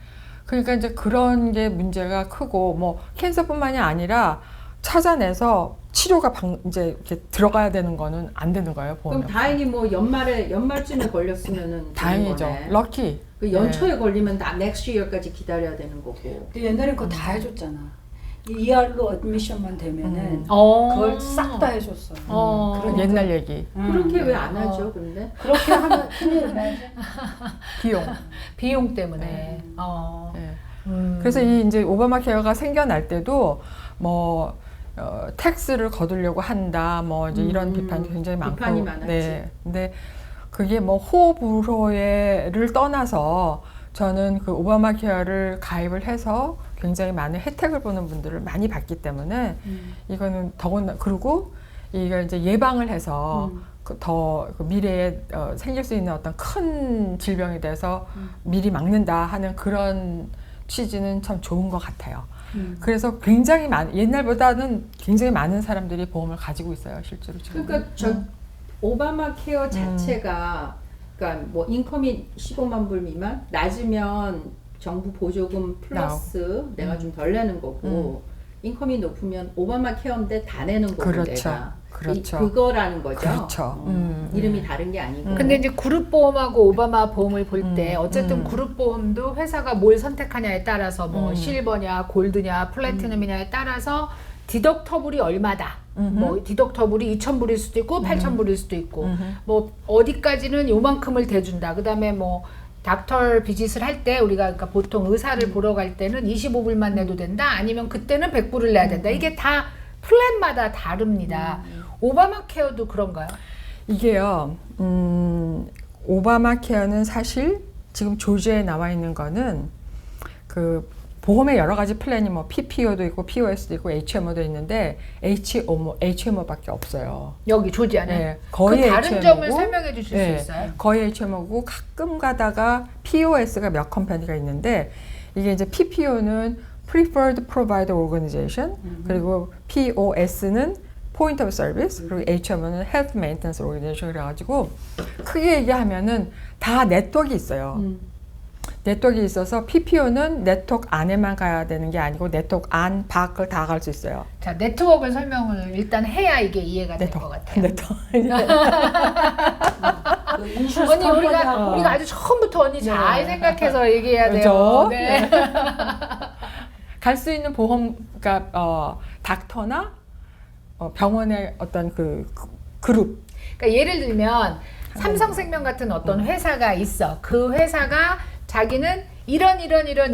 D: 그러니까 이제 그런 게 문제가 크고 뭐 캔서뿐만이 아니라 찾아내서 치료가 이제 이렇게 들어가야 되는 거는 안 되는 거예요. 보험이
B: 그럼 다행히 뭐 연말쯤에 걸렸으면은
D: 다행이죠.
B: 되는 거네.
D: 럭키.
B: 그 연초에 걸리면 다 next year까지 기다려야 되는 거고.
C: 근데 옛날엔 그거 다 해줬잖아. 이하로 어드미션만 되면은
A: 어.
C: 그걸 싹 다 해줬어. 그러니까.
D: 옛날 얘기.
B: 그렇게 왜 안 하죠, 근데?
C: 그렇게 하면 큰일 나지.
D: 비용.
A: 비용 때문에.
D: 예. 그래서 이 이제 오바마 케어가 생겨날 때도 뭐 텍스를 거두려고 한다. 뭐 이제 이런 비판이 굉장히 많고.
B: 비판이 많았지.
D: 네. 근데 그게 뭐 호불호를 떠나서 저는 그 오바마 케어를 가입을 해서 굉장히 많은 혜택을 보는 분들을 많이 봤기 때문에 이거는 더군다나 그리고 이걸 이제 예방을 해서 더 미래에 생길 수 있는 어떤 큰 질병에 대해서 미리 막는다 하는 그런 취지는 참 좋은 것 같아요. 그래서 굉장히 옛날보다는 굉장히 많은 사람들이 보험을 가지고 있어요, 실제로 지금.
B: 그러니까 오바마 케어 자체가 그러니까 뭐 인컴이 15만 불 미만 낮으면 정부 보조금 플러스 내가 좀 덜 내는 거고 인컴이 높으면 오바마 케어인데 다 내는 거고
D: 그렇죠.
B: 내가
D: 그렇죠.
B: 그거라는 거죠.
D: 그렇죠.
B: 이름이 다른 게 아니고.
A: 근데 이제 그룹 보험하고 오바마 보험을 볼 때 어쨌든 그룹 보험도 회사가 뭘 선택하냐에 따라서 뭐 실버냐, 골드냐, 플래티넘이냐에 따라서 디덕터블이 얼마다. 뭐 디덕터블이 2,000불일 수도 있고 8,000불일 수도 있고 뭐 어디까지는 요만큼을 대준다. 그다음에 뭐 닥터 비짓을 할 때 우리가 그러니까 보통 의사를 보러 갈 때는 25불만 내도 된다. 아니면 그때는 100불을 내야 된다. 이게 다 플랜마다 다릅니다. 오바마 케어도 그런가요?
D: 이게요, 오바마 케어는 사실 지금 조지에 나와 있는 거는 그 보험의 여러 가지 플랜이 뭐 PPO도 있고 POS도 있고 HMO도 있는데 HMO밖에 없어요.
A: 여기 조지아는
D: 네, 거의
A: 그 다른
D: HMO 고,
A: 점을 설명해 주실
D: 네,
A: 수 있어요?
D: 거의 HMO고 가끔 가다가 POS가 몇 컴퍼니가 있는데 이게 이제 PPO는 Preferred Provider Organization 그리고 POS는 Point of Service 그리고 HMO는 Health Maintenance Organization 그래가지고 크게 얘기하면은 다 네트워크가 있어요. 네트워크가 있어서 PPO는 네트워크 안에만 가야 되는 게 아니고 네트워크 안, 밖을 다 갈 수 있어요.
A: 자, 네트워크 설명을 일단 해야 이게 이해가 될 것 같아요.
C: 그 인슈런스
A: 언니 우리가
C: 컴퍼니하고
A: 아주 처음부터 언니 잘 생각해서 얘기해야 돼요.
D: 그죠?
A: 네.
D: 갈 수 있는 보험, 그러니까 닥터나 병원의 어떤 그 그룹.
A: 그러니까 예를 들면 삼성생명 같은 어떤 회사가 있어. 그 회사가 자기는 이런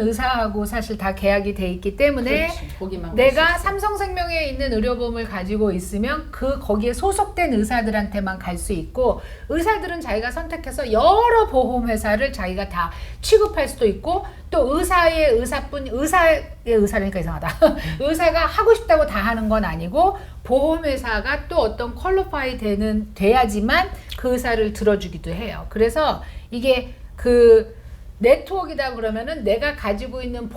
A: 의사하고 사실 다 계약이 돼 있기 때문에
B: 그렇지. 거기만
A: 내가
B: 갈 수 있어.
A: 삼성생명에 있는 의료보험을 가지고 있으면 거기에 소속된 의사들한테만 갈 수 있고 의사들은 자기가 선택해서 여러 보험회사를 자기가 다 취급할 수도 있고 또 의사의 의사라니까 이상하다. 의사가 하고 싶다고 다 하는 건 아니고 보험회사가 또 어떤 퀄리파이 돼야지만 그 의사를 들어주기도 해요. 그래서 이게 그 네트워크이다 그러면은 내가 가지고 있는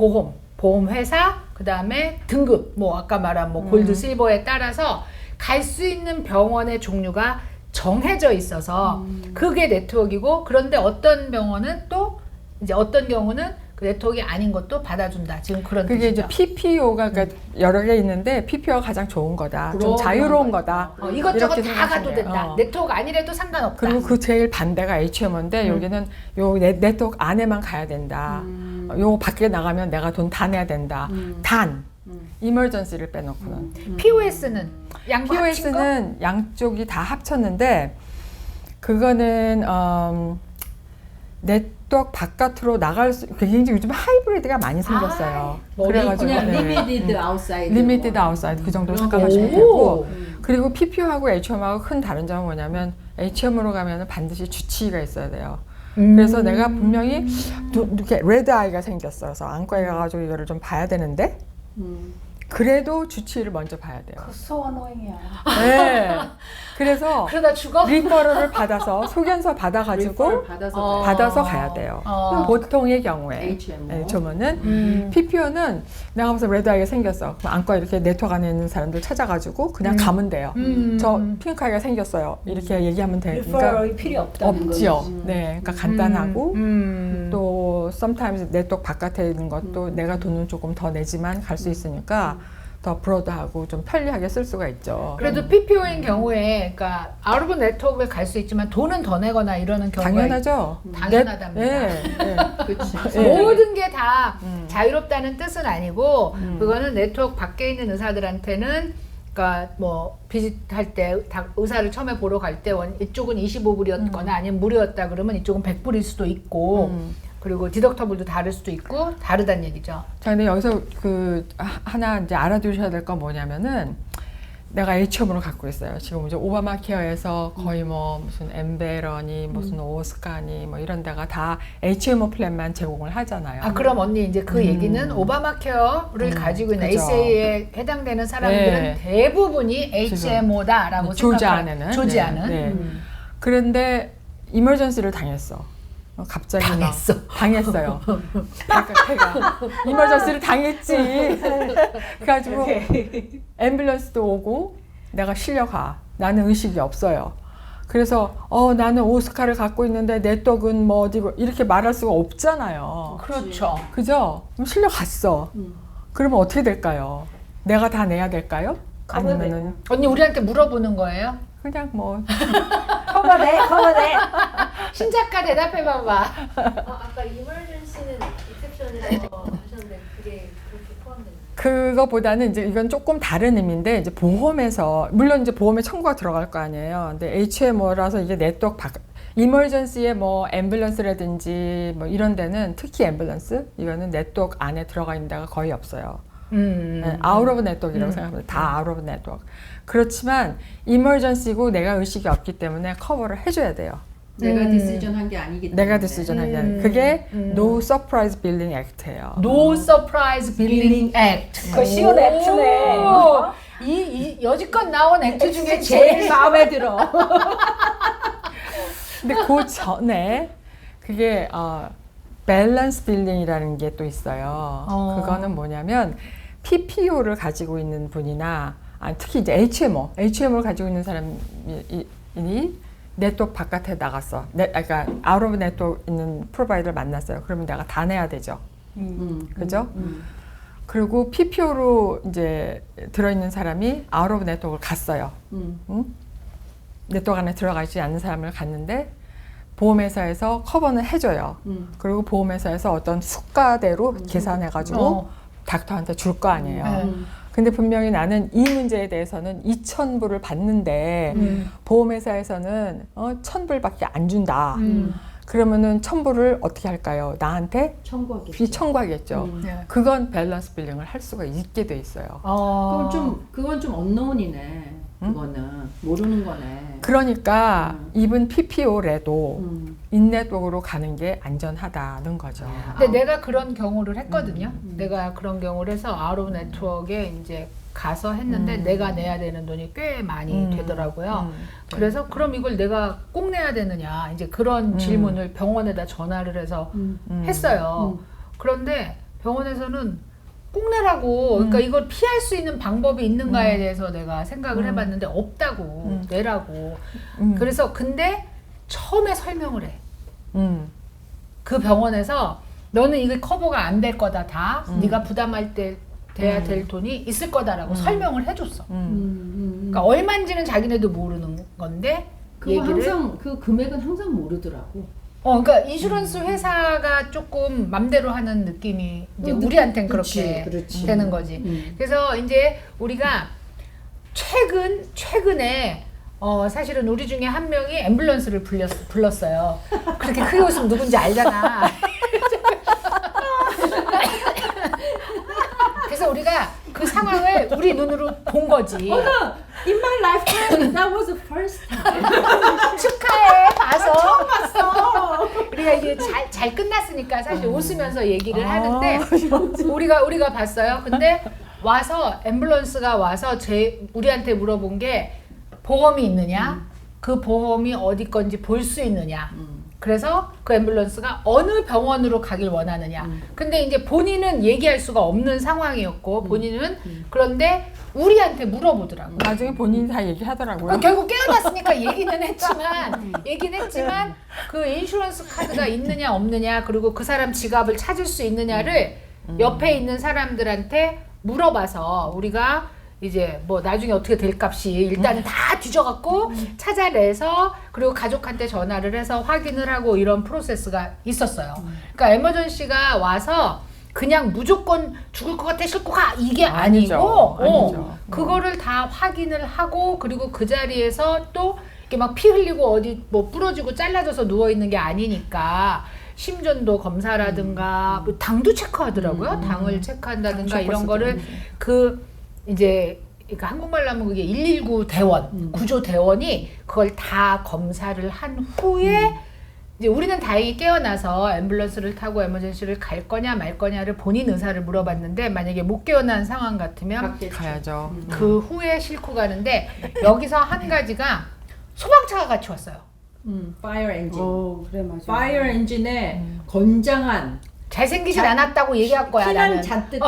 A: 보험회사, 그 다음에 등급, 뭐 아까 말한 뭐 골드, 실버에 따라서 갈 수 있는 병원의 종류가 정해져 있어서 그게 네트워크이고 그런데 어떤 병원은 또 이제 어떤 경우는 그 네트워크가 아닌 것도 받아준다. 지금 그런
D: 그게
A: 뜻이죠.
D: 이제 PPO가 그러니까 여러 개 있는데 PPO가 가장 좋은 거다. 좀
B: 그럼,
D: 자유로운
B: 그럼.
D: 거다.
A: 이것저것
D: 이렇게
A: 다 가도
D: 생각하시면
A: 된다.
D: 돼요.
A: 네트워크 아니래도 상관없다.
D: 그리고 그 제일 반대가 HMO인데 여기는 요 네트워크 안에만 가야 된다. 요 밖에 나가면 내가 돈 다 내야 된다. 단 이머전시를 빼놓고는.
A: POS는 양보 합친 거?
D: POS는 양쪽이 다 합쳤는데 그거는 네트워크 바깥으로 나갈 수 굉장히 요즘 하이브리드가 많이 생겼어요.
B: 그냥
D: 네.
B: 리미티드 아웃사이드.
D: 리미티드 아웃사이드 그 정도
B: 그런 거
D: 생각하시면
A: 오.
D: 되고 그리고 PPO하고 HMO하고 큰 다른 점은 뭐냐면 HMO로 가면은 반드시 주치의가 있어야 돼요. 그래서 내가 분명히 이렇게 레드 아이가 생겼어. 그래서 안과에 가가지고 이거를 좀 봐야 되는데 그래도 주치의를 먼저 봐야 돼요.
C: so annoying이야.
D: 네. 그래서
A: 그러다 죽어?
D: 리퍼럴을 받아서 소견서 받아가지고 받아서 가야 돼요. 보통의 경우에 HMO는 PPO는 내가 봐서 레드아이가 생겼어. 그럼 안과 이렇게 네트워크 안에 있는 사람들 찾아가지고 그냥 가면 돼요. 저 핑크아이가 생겼어요. 이렇게 얘기하면 되니까
C: 리퍼럴이 필요 없다는
D: 없죠.
C: 거지.
D: 네, 그러니까 간단하고 또 sometimes 네트워크 바깥에 있는 것도 내가 돈은 조금 더 내지만 갈 수 있으니까 더 브로드하고 좀 편리하게 쓸 수가 있죠.
A: 그래도 PPO인 경우에 그러니까 아웃 오브 네트워크를 갈 수 있지만 돈은 더 내거나 이러는 경우가
D: 당연하죠.
A: 당연하답니다.
D: 네, 네.
B: 그렇지.
D: 네.
A: 모든 게 다 자유롭다는 뜻은 아니고 그거는 네트워크 밖에 있는 의사들한테는 그러니까 뭐 비짓할 때 의사를 처음에 보러 갈 때 이쪽은 25불이었거나 아니면 무료였다 그러면 이쪽은 100불일 수도 있고 그리고 디덕터블도 다를 수도 있고 다르다는 얘기죠.
D: 자, 근데 여기서 그 하나 이제 알아두셔야 될 건 뭐냐면은 내가 HMO를 갖고 있어요. 지금 이제 오바마 케어에서 거의 뭐 무슨 엠베러니 무슨 오스카니 뭐 이런 데가 다 HMO 플랜만 제공을 하잖아요.
A: 아 그럼 언니 이제 그 얘기는 오바마 케어를 가지고 있는
D: 그죠.
A: ACA에 해당되는 사람들은
D: 네.
A: 대부분이 HMO다라고
D: 조지아는
A: 조지아는
D: 네. 그런데 이머전시를 당했어. 갑자기 당했어요. 배가 이머전시를 당했지. 그래가지고 앰뷸런스도 오고 내가 실려가. 나는 의식이 없어요. 그래서 나는 오스카를 갖고 있는데 네트워크는 뭐 어디고 이렇게 말할 수가 없잖아요.
A: 그렇죠.
D: 그죠? 그럼 실려갔어. 그러면 어떻게 될까요? 내가 다 내야 될까요? 아니면은
A: 언니 우리한테 물어보는 거예요?
D: 그냥 뭐
C: 커버돼.
A: 신작가 대답해봐봐.
F: 아까 이머전시는 익셉션이라고 하셨는데 그게 그렇게 포함되는
D: 그거보다는 이제 이건 조금 다른 의미인데 이제 보험에서 물론 이제 보험에 청구가 들어갈 거 아니에요. 근데 HMO라서 이게 네트워크 이머전시에 뭐 앰뷸런스라든지 뭐 이런 데는 특히 앰뷸런스 이거는 네트워크 안에 들어가 있는 데가 거의 없어요. 네, 아웃 오브 네트워크라고 생각하면 다 아웃 오브 네트워크. 그렇지만 이머전시고 내가 의식이 없기 때문에 커버를 해줘야 돼요.
B: 내가 디시전 한 게 아니기 때문에.
D: 내가 디시전 하게 하는 그게 No Surprise Billing Act예요.
A: No Surprise Billing Act.
C: 그 쉬운 액트네.
A: 오! 이 여지껏 나온 액트 중에 제일 마음에 들어.
D: 근데 그 전에 그게 밸런스 빌링이라는 게 또 있어요. 그거는 뭐냐면 PPO를 가지고 있는 분이나 특히 이제 HMO를 가지고 있는 사람이 네트워크 바깥에 나갔어. 그러니까 아웃 오브 네트워크 있는 프로바이더를 만났어요. 그러면 내가 다 내야 되죠. 그죠? 그리고 PPO로 이제 들어있는 사람이 아웃 오브 네트워크를 갔어요. 응? 네트워크 안에 들어가지 않는 사람을 갔는데 보험회사에서 커버는 해줘요. 그리고 보험회사에서 어떤 수가대로 계산해가지고 닥터한테 줄 거 아니에요. 근데 분명히 나는 이 문제에 대해서는 2,000불을 받는데 보험회사에서는 1,000불밖에 안 준다. 그러면은 1,000불을 어떻게 할까요? 나한테
B: 청구하겠죠.
D: 청구하겠죠.
A: 네.
D: 그건 밸런스 빌링을 할 수가 있게 돼 있어요.
B: 그건 좀 언노운이네. 그거는 모르는 거네.
D: 그러니까 이분 PPO래도 인네트워크로 가는 게 안전하다는 거죠.
A: 근데 내가 그런 경우를 했거든요. 내가 그런 경우를 해서 아웃 오브 네트워크에 이제 가서 했는데 내가 내야 되는 돈이 꽤 많이 되더라고요. 그래서 그럼 이걸 내가 꼭 내야 되느냐 이제 그런 질문을 병원에다 전화를 해서 했어요. 그런데 병원에서는 꼭 내라고 그러니까 이걸 피할 수 있는 방법이 있는가에 대해서 내가 생각을 해봤는데 없다고 내라고 그래서 근데 처음에 설명을 해. 그 병원에서 너는 이게 커버가 안 될 거다 다 네가 부담할 때 돼야 될 돈이 있을 거다라고 설명을 해줬어. 그러니까 얼마인지는 자기네도 모르는 건데
B: 그거 항상 그 금액은 항상 모르더라고.
A: 그러니까 인슈런스 회사가 조금 맘대로 하는 느낌이 이제 우리한텐 그렇게
B: 그렇지.
A: 되는 거지. 그래서 이제 우리가 최근에 사실은 우리 중에 한 명이 앰뷸런스를 불렀어요. 그렇게 크게 웃으면 누군지 알잖아. 그래서 우리가 그 상황을 우리 눈으로 본 거지.
B: In my lifetime, that was the first time.
A: 축하해 봐서.
B: 처음 봤어.
A: 우리가 이게 잘 끝났으니까 사실 웃으면서 얘기를 하는데 우리가 봤어요. 근데 와서 앰뷸런스가 와서 우리한테 물어본 게 보험이 있느냐, 그 보험이 어디 건지 볼 수 있느냐. 그래서 그 앰뷸런스가 어느 병원으로 가길 원하느냐. 근데 이제 본인은 얘기할 수가 없는 상황이었고 본인은 그런데 우리한테 물어보더라고.
D: 나중에 본인이 다 얘기하더라고요.
A: 결국 깨어났으니까 얘기는 했지만 그 인슈런스 카드가 있느냐 없느냐 그리고 그 사람 지갑을 찾을 수 있느냐를 옆에 있는 사람들한테 물어봐서 우리가 이제 뭐 나중에 어떻게 될 값이 일단은 다 뒤져갖고 찾아내서 그리고 가족한테 전화를 해서 확인을 하고 이런 프로세스가 있었어요. 그러니까 에머전시가 와서 그냥 무조건 죽을 것 같아 싣고 가 이게 아니고
D: 아니죠.
A: 그거를 다 확인을 하고 그리고 그 자리에서 또 이렇게 막 피 흘리고 어디 뭐 부러지고 잘라져서 누워 있는 게 아니니까 심전도 검사라든가 뭐 당도 체크하더라고요. 당을 체크한다든가 이런 거를 그 이제 그러니까 한국말로 하면 그게 119 대원, 구조 대원이 그걸 다 검사를 한 후에 이제 우리는 다행히 깨어나서 앰뷸런스를 타고 에머전시를 갈 거냐 말 거냐를 본인 의사를 물어봤는데 만약에 못 깨어난 상황 같으면
D: 가야죠.
A: 그 후에 싣고 가는데 여기서 한 가지가 소방차가 같이 왔어요.
B: Fire engine.
C: 그래 맞아.
B: Fire engine에 건장한
A: 잘생기진 않았다고 얘기할 거야
B: 피난
A: 나는.
B: 잔뜩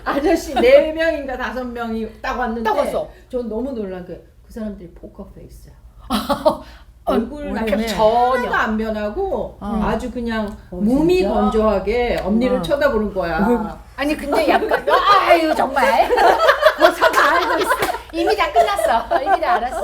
B: 아저씨 4명인가 5명이 딱 왔는데
A: 딱 왔어.
B: 전 너무 놀란 게 그 사람들이 포커 페이스야. 얼굴
D: 왜냐면
B: 하나도 안 변하고 아주 그냥 몸이
C: 진짜?
B: 건조하게 언니를 쳐다보는 거야.
A: 아니 근데 약간 아유 정말 뭐다 알고 있어. 이미 다 끝났어. 이미 다 알았어.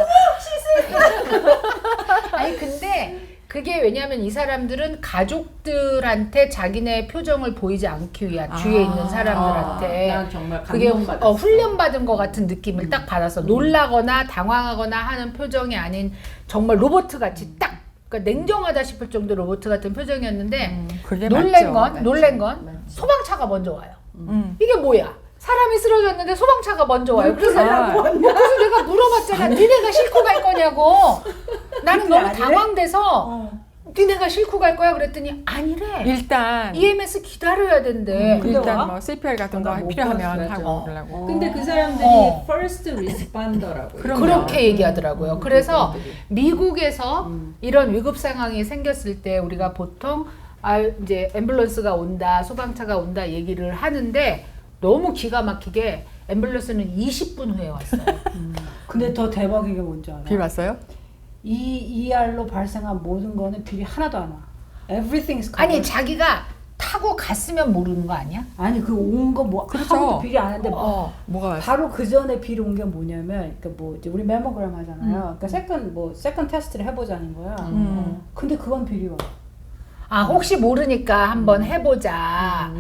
A: 아니 근데 그게 왜냐하면 이 사람들은 가족들한테 자기네 표정을 보이지 않기 위한 주위에 있는 사람들한테
B: 난 정말
A: 그게
B: 감동받았어.
A: 훈련받은 것 같은 느낌을 딱 받아서 놀라거나 당황하거나 하는 표정이 아닌 정말 로봇 같이 딱 그러니까 냉정하다 싶을 정도 로봇 같은 표정이었는데
D: 그게
A: 놀란
D: 맞죠.
A: 건 소방차가 먼저 와요. 이게 뭐야? 사람이 쓰러졌는데 소방차가 먼저 와요. 그래서 내가 물어봤잖아. 니네가 싣고 갈 거냐고. 나는
C: 그게
A: 너무
C: 아니래?
A: 당황돼서 니네가 싣고 갈 거야 그랬더니 아니래.
D: 일단
A: EMS 기다려야 된대.
C: 근데 와?
D: 일단 뭐 CPR 같은 거
B: 못
D: 필요하면
B: 봤어요.
D: 하고 그러려고.
B: 근데 그 사람들이
A: 어.
B: first responder라고.
A: 그렇게 얘기하더라고요. 그래서
B: 그분들이.
A: 미국에서 이런 위급 상황이 생겼을 때 우리가 보통 이제 앰뷸런스가 온다, 소방차가 온다 얘기를 하는데 너무 기가 막히게 앰뷸런스는 20분 후에 왔어요.
C: 근데 더 대박인 게 뭔지 알아?
D: 빌 왔어요?
C: 이 ER로 발생한 모든 거는 비리 하나도 안 와. Everything's covered.
A: 아니 자기가 타고 갔으면 모르는 거 아니야?
C: 아니 그 온 거 뭐
D: 그렇죠.
C: 아무도 비리 안 하는데
D: 뭐가 왔어?
C: 바로 그 전에 비리 온 게 뭐냐면 그러니까 뭐 이제 우리 메모그램 하잖아요. 그러니까 세컨 테스트를 해보자는 거야. 근데 그건 비리 와.
A: 아 혹시 모르니까 한번 해보자.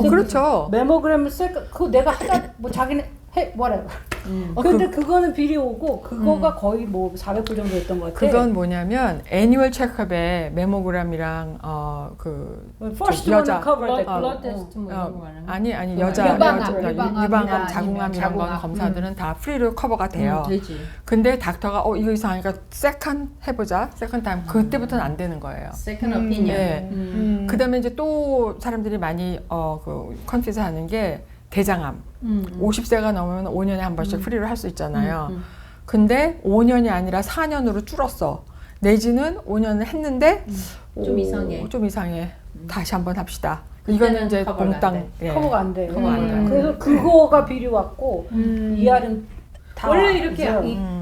D: 그렇죠.
C: 메모그램을 그거 내가 하자 뭐 자기는 해 뭐라. 근데 그거는 비리 오고 그거가 거의 뭐 400불 정도 했던 것 같아.
D: 그건 뭐냐면 애니얼 체크업에 메모그램이랑
C: First
D: 저 여자
C: one covered.
B: blood test 뭐 이런 거 말하는 거.
D: 아니 여자
A: 유방암,
D: 유방암,
A: 유방암이나
D: 자궁암
A: 아니면
D: 이런 건
A: 자궁암.
D: 검사들은 다 프리로 커버가 돼요.
B: 되지.
D: 근데 닥터가 이거 이상하니까 세컨 해보자. 세컨 타임 그때부터는 안 되는 거예요.
B: second opinion.
D: 네. 그다음에 이제 또 사람들이 많이 컨피즈 하는 게 대장암. 50세가 넘으면 5년에 한 번씩 프리로 할 수 있잖아요. 근데 5년이 아니라 4년으로 줄었어. 내지는 5년을 했는데
B: 좀 이상해.
D: 좀 이상해. 다시 한번 합시다.
B: 그때는
D: 이거는 이제
B: 커버가 안
D: 몽땅
B: 돼.
D: 예.
C: 커버가 안 돼.
D: 커버가 안 돼요.
C: 그래서 그거가 비리 왔고 ER은 다
B: 원래 이렇게
C: 이제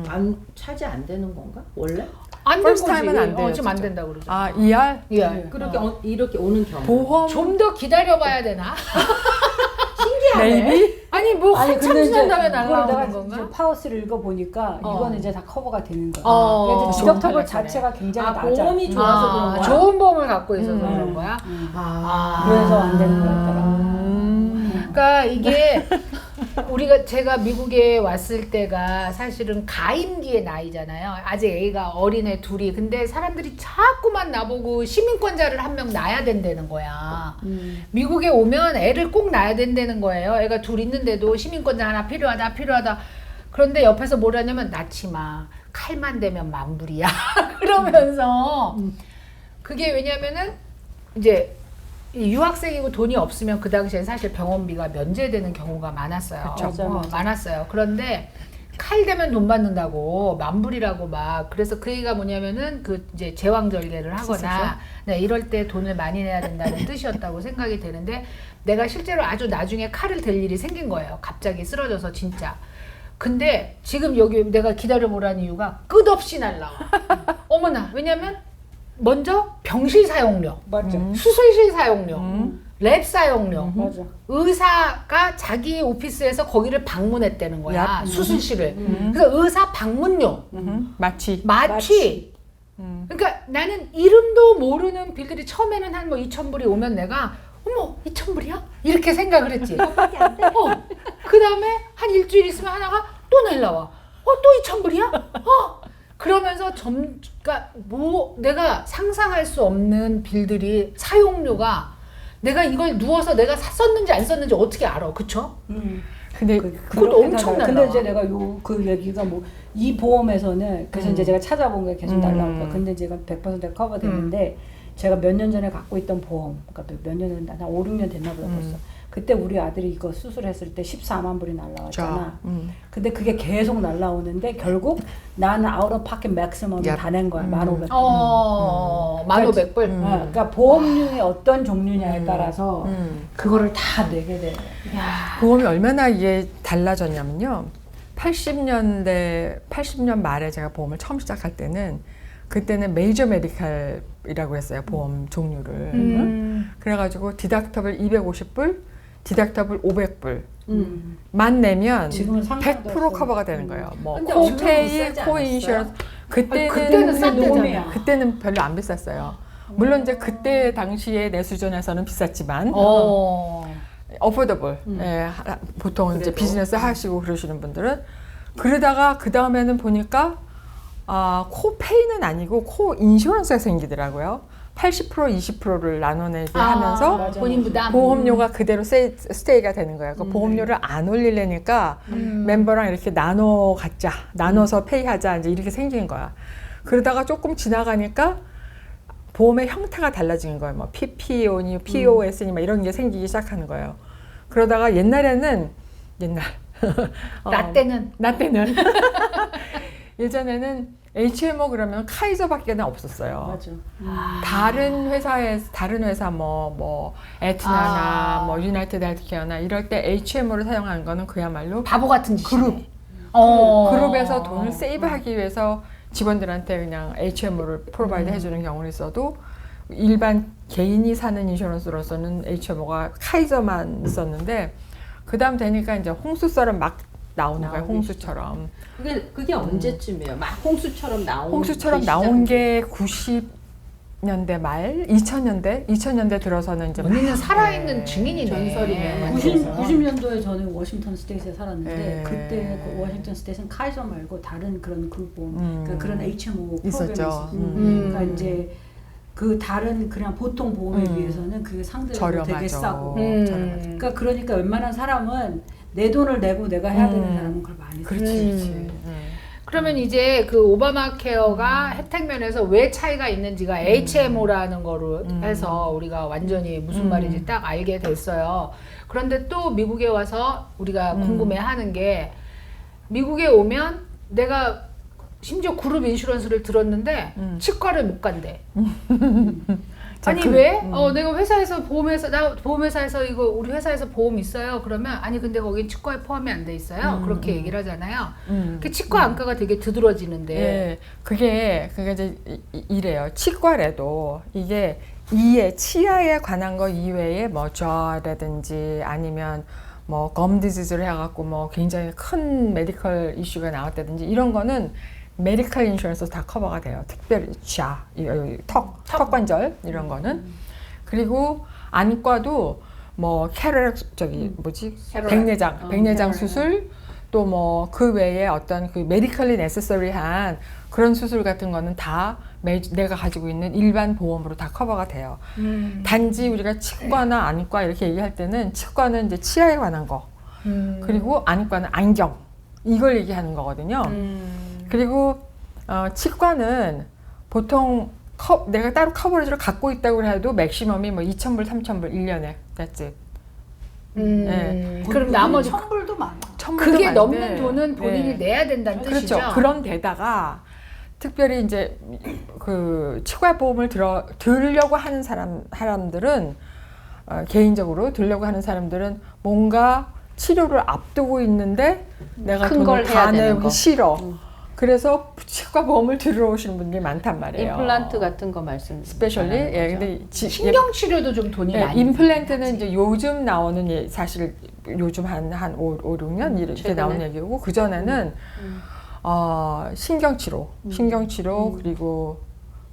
B: 안 차지 안 되는 건가? 원래?
A: 안된
D: First
A: 거지.
D: time은 안 돼요,
A: 지금 안
D: 진짜.
A: 된다 그러죠.
D: 아 ER
A: 예.
B: 그렇게 이렇게 오는 경우.
D: 보험
A: 좀 더 기다려봐야 되나?
D: maybe
A: 아니 뭐 한참 지난 다음에
C: 그걸
A: 날라오는
C: 내가
A: 건가?
C: 이제 파워스를 읽어보니까 이거는 이제 다 커버가 되는 거야.
A: 어.
C: 그래서 지적터벌
A: 그래, 그래.
C: 자체가 굉장히
B: 아,
C: 낮아.
B: 보험이 좋아서 그런 거야?
A: 좋은 보험을 갖고 있어서 그런 거야.
C: 그래서 안 되는 거였더라.
A: 그러니까 이게 제가 미국에 왔을 때가 사실은 가임기의 나이잖아요. 아직 애가 어린애 둘이. 근데 사람들이 자꾸만 나보고 시민권자를 한 명 낳아야 된다는 거야. 미국에 오면 애를 꼭 낳아야 된다는 거예요. 애가 둘 있는데도 시민권자 하나 필요하다. 그런데 옆에서 뭐라냐면 낳지 마. 칼만 대면 만불이야. 그러면서 그게 왜냐면은 이제 유학생이고 돈이 없으면 그 당시엔 사실 병원비가 면제되는 경우가 많았어요.
C: 그쵸. 맞아.
A: 많았어요. 그런데 칼 대면 돈 받는다고 만불이라고 막 그래서 그 얘기가 뭐냐면은 그 이제 제왕절개를 하거나 네, 이럴 때 돈을 많이 내야 된다는 뜻이었다고 생각이 되는데 내가 실제로 아주 나중에 칼을 댈 일이 생긴 거예요. 갑자기 쓰러져서 진짜. 근데 지금 여기 내가 기다려보라는 이유가 끝없이 날라와. 어머나 왜냐면 먼저 병실 사용료,
C: 맞아.
A: 수술실 사용료, 랩 사용료,
C: 맞아.
A: 의사가 자기 오피스에서 거기를 방문했다는 거야. 수술실을. 그래서 의사 방문료,
D: 마취
A: 마취. 그러니까 나는 이름도 모르는 빌들이 처음에는 한 뭐 2,000불이 오면 내가 어머 2,000불이야? 이렇게 생각을 했지. 그 다음에 한 일주일 있으면 하나가 또 날라와. 또 2,000불이야? 그러면서 그러니까 뭐 내가 상상할 수 없는 빌들이 사용료가 내가 이걸 누워서 내가 썼는지 안 썼는지 어떻게 알아, 그쵸?
D: 근데
A: 그것도 엄청 날라와.
C: 근데 이제 내가 그 얘기가 뭐 이 보험에서는 그래서 이제 제가 찾아본 게 계속 날라올 거야. 근데 제가 100% 커버됐는데 제가 몇 년 전에 갖고 있던 보험, 그러니까 몇 년 전, 한 5, 6년 됐나 보다 벌써. 그때 우리 아들이 이거 수술했을 때 14만 불이 날라왔잖아. 근데 그게 계속 날라오는데 결국 나는 아웃 오브 파켓 맥시멈을 다 낸 거야. 15,000불.
A: 1,500불.
C: 그러니까 보험료의 어떤 종류냐에 따라서 그거를 다 내게 돼.
D: 보험이 얼마나 이게 달라졌냐면요. 80년 말에 제가 보험을 처음 시작할 때는 그때는 메이저 메디칼이라고 했어요. 보험 종류를. 그래가지고 디덕터블 250불, 디덕터블 500불 만 내면
C: 지금은
D: 100% 커버가 되는 거예요. 뭐
B: 근데 엄청
D: 코페이,
B: 비싸지
D: 코인슈런스
A: 그때는 싼 데잖아요.
D: 그때는 별로 안 비쌌어요. 물론 이제 그때 당시에 내 수준에서는 비쌌지만 어포더블. 보통 이제
B: 그래도.
D: 비즈니스 하시고 그러시는 분들은 그러다가 그 다음에는 보니까 코페이는 아니고 코 인슈런스가 생기더라고요. 80% 20%를 나눠내게 하면서
C: 맞아.
A: 본인 부담.
D: 보험료가 그대로 스테이가 되는 거예요. 그 보험료를 안 올리려니까 멤버랑 이렇게 나눠서 페이하자 이제 이렇게 생긴 거야. 그러다가 조금 지나가니까 보험의 형태가 달라진 거예요. 뭐 PPO니 POS니 막 이런 게 생기기 시작하는 거예요. 그러다가 옛날에는
A: 나 때는
D: 나 때는 예전에는 HMO 그러면 카이저밖에는 없었어요.
B: 맞아.
D: 다른 회사 뭐 에트나나 뭐 유나이티드 헬스케어나 이럴 때 HMO를 사용하는 거는 그야말로
A: 바보 같은 짓이네.
D: 그룹. 그룹에서 돈을 세이브하기 위해서 직원들한테 그냥 HMO를 프로바이드 해주는 경우는 있어도 일반 개인이 사는 인슈런스로서는 HMO가 카이저만 있었는데 그 다음 되니까 이제 홍수썰은 막 나오는 거예요.
B: 나오기
D: 홍수처럼.
B: 그게 언제쯤이에요? 막 홍수처럼
D: 나온 게 90년대 말, 2000년대 들어서는 이제
A: 언니는
D: 막,
A: 살아있는
D: 네.
A: 증인이네.
B: 전설이네.
C: 90년도에 저는 워싱턴 스테이트에 살았는데
D: 네.
C: 그때 그 워싱턴 스테이트는 카이저 말고 다른 그런 그룹보험 그러니까 그런 HMO 프로그램이
D: 있었죠.
C: 있었어요. 그러니까 이제 그 다른 그냥 보통 보험에 비해서는 그게 상대적으로 되게 싸고
D: 저렴하죠.
C: 그러니까 웬만한 사람은 내 돈을 내고 내가 해야 되는 사람은 그걸 많이
D: 그렇지.
A: 그러면 이제 그 오바마 케어가 혜택 면에서 왜 차이가 있는지가 HMO라는 거로 해서 우리가 완전히 무슨 말인지 딱 알게 됐어요. 그런데 또 미국에 와서 우리가 궁금해하는 게 미국에 오면 내가 심지어 그룹 인슈런스를 들었는데 치과를 못 간대. 아니 왜? 내가 회사에서 보험회사에서 이거 우리 회사에서 보험 있어요. 그러면 아니 근데 거긴 치과에 포함이 안 돼 있어요. 그렇게 얘기를 하잖아요. 그 치과 안과가 되게 두드러지는데.
D: 예, 그게 이제 이래요. 치과래도 이게 치아에 관한 거 이외에 뭐 저라든지 아니면 뭐 검 디지즈를 해갖고 뭐 굉장히 큰 메디컬 이슈가 나왔다든지 이런 거는 메디컬 인슈런스 다 커버가 돼요. 특별히 턱 관절 이런 거는. 그리고 안과도 뭐 백내장 수술 또 뭐 그 외에 어떤 그 메디컬리 네세서리한 그런 수술 같은 거는 다 내가 가지고 있는 일반 보험으로 다 커버가 돼요. 단지 우리가 치과나 안과 이렇게 얘기할 때는 치과는 이제 치아에 관한 거 그리고 안과는 안경 이걸 얘기하는 거거든요. 그리고 치과는 보통 내가 따로 커버리지를 갖고 있다고 해도 맥시멈이 뭐 2,000불, 3,000불 1년에 that's it. 네.
A: 그럼 나머지
C: 천불도 많아.
A: 그게
D: 많은데,
A: 넘는 돈은 본인이
D: 네.
A: 내야 된다는 뜻이죠.
D: 그렇죠. 그런 데다가 특별히 이제 그 치과 보험을 들으려고 하는 사람들은 개인적으로 들으려고 하는 사람들은 뭔가 치료를 앞두고 있는데 내가
B: 큰
D: 돈을
B: 걸 해야
D: 다
B: 되는
D: 내기
B: 거.
D: 싫어. 그래서 치과 보험을 들으러 오시는 분들이 많단 말이에요.
B: 임플란트 같은 거 말씀.
D: 스페셜리. 예, 근데
A: 신경 치료도 좀 돈이
D: 예,
A: 많이.
D: 임플란트는 이제 요즘 나오는 사실 요즘 한 5, 6년 이렇게
B: 최근에?
D: 나오는 얘기고 그 전에는 신경치료 그리고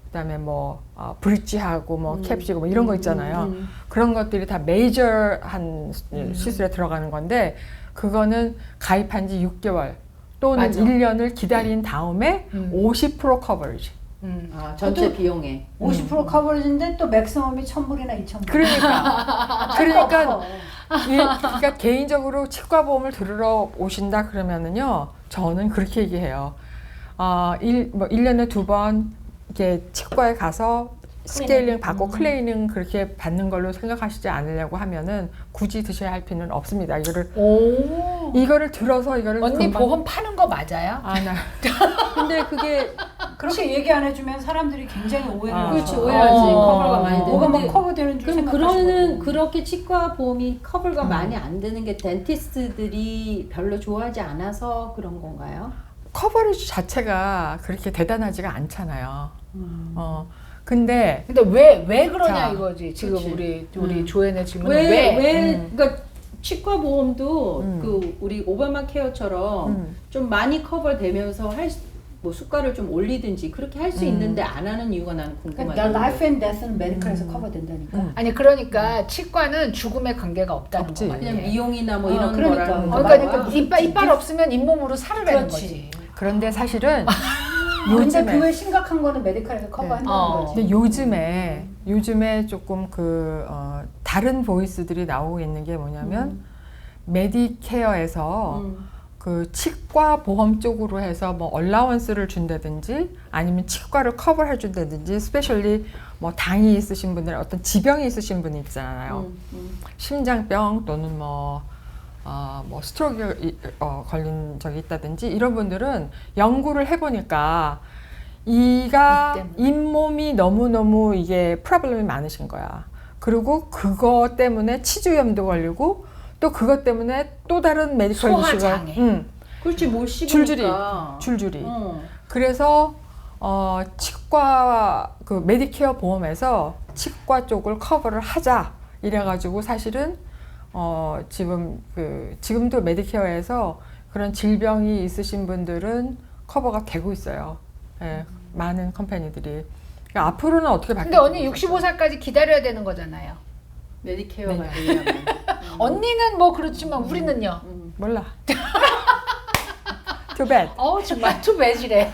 D: 그다음에 뭐 브릿지하고 뭐 캡시고 뭐 이런 거 있잖아요. 그런 것들이 다 메이저한 시술에 들어가는 건데 그거는 가입한 지 6개월 또는
A: 맞아.
D: 1년을 기다린 다음에 50% 커버리지.
B: 전체 비용에.
C: 50% 커버리지인데 또 맥시멈이 1,000불이나 2,000불.
D: 그러니까 개인적으로 치과 보험을 들으러 오신다 그러면은요, 저는 그렇게 얘기해요. 1년에 2번 이렇게 치과에 가서 스케일링 받고 클리닝 그렇게 받는 걸로 생각하시지 않으려고 하면은 굳이 드셔야 할 필요는 없습니다. 이거를 들어서 이거를
A: 언니 보험 파는 거 맞아요?
B: 근데 그게
C: 그렇게 얘기 안 해주면 사람들이 굉장히 오해를 해요.
B: 그렇지, 오해하지. 커버가 많이 되는데.
C: 뭐가 막 커버되는 줄
B: 그럼
C: 생각하시고.
B: 그렇게 치과 보험이 커버가 많이 안 되는 게 덴티스트들이 별로 좋아하지 않아서 그런 건가요?
D: 커버리지 자체가 그렇게 대단하지가 않잖아요. 근데
A: 왜 그러냐
D: 자,
A: 이거지. 지금
B: 그렇지.
A: 우리 조연의 질문은 왜?
B: 그러니까 치과 보험도 그 우리 오바마 케어처럼 좀 많이 커버되면서 뭐 수가를 좀 올리든지 그렇게 할 수 있는데 안 하는 이유가 나는 궁금하다.
C: 그러니까 라이프 앤 데스는 메디컬에서 커버된다니까.
A: 아니 그러니까 치과는 죽음에 관계가 없다는
D: 없지.
A: 거 같아.
B: 그냥 미용이나 뭐 이런
C: 그러니까.
B: 거라는 거.
A: 그러니까 이빨 없으면 잇몸으로 살을 내는
C: 그렇지.
A: 거지.
D: 그런데 사실은
C: 근데
D: 요즘에
C: 그게 심각한 거는 메디컬에서 커버한다는 거지.
D: 근데 요즘에 조금 다른 보이스들이 나오고 있는 게 뭐냐면 메디케어에서 그 치과 보험 쪽으로 해서 뭐 얼라원스를 준다든지 아니면 치과를 커버해 준다든지 스페셜리 뭐 당이 있으신 분들 어떤 지병이 있으신 분이 있잖아요. 심장병 또는 뭐 스트로크 걸린 적이 있다든지 이런 분들은 연구를 해보니까 이가 잇몸이 너무너무 이게 프로블럼이 많으신 거야. 그리고 그거 때문에 치주염도 걸리고 또 그것 때문에 또 다른 메디컬 이슈가
A: 소화장애.
B: 그렇지 못 씹으니까.
D: 줄줄이. 그래서 치과 그 메디케어 보험에서 치과 쪽을 커버를 하자 이래가지고 사실은 지금도 메디케어에서 그런 질병이 있으신 분들은 커버가 되고 있어요. 예, 많은 컴퍼니들이. 그러니까 앞으로는 어떻게
A: 근데
D: 바뀔지
A: 언니
D: 모르겠어요.
A: 65살까지 기다려야 되는 거잖아요.
B: 메디케어가 되려면.
A: 언니는 뭐 그렇지만 우리는요.
D: 몰라. Too bad.
A: 정말 투배지래.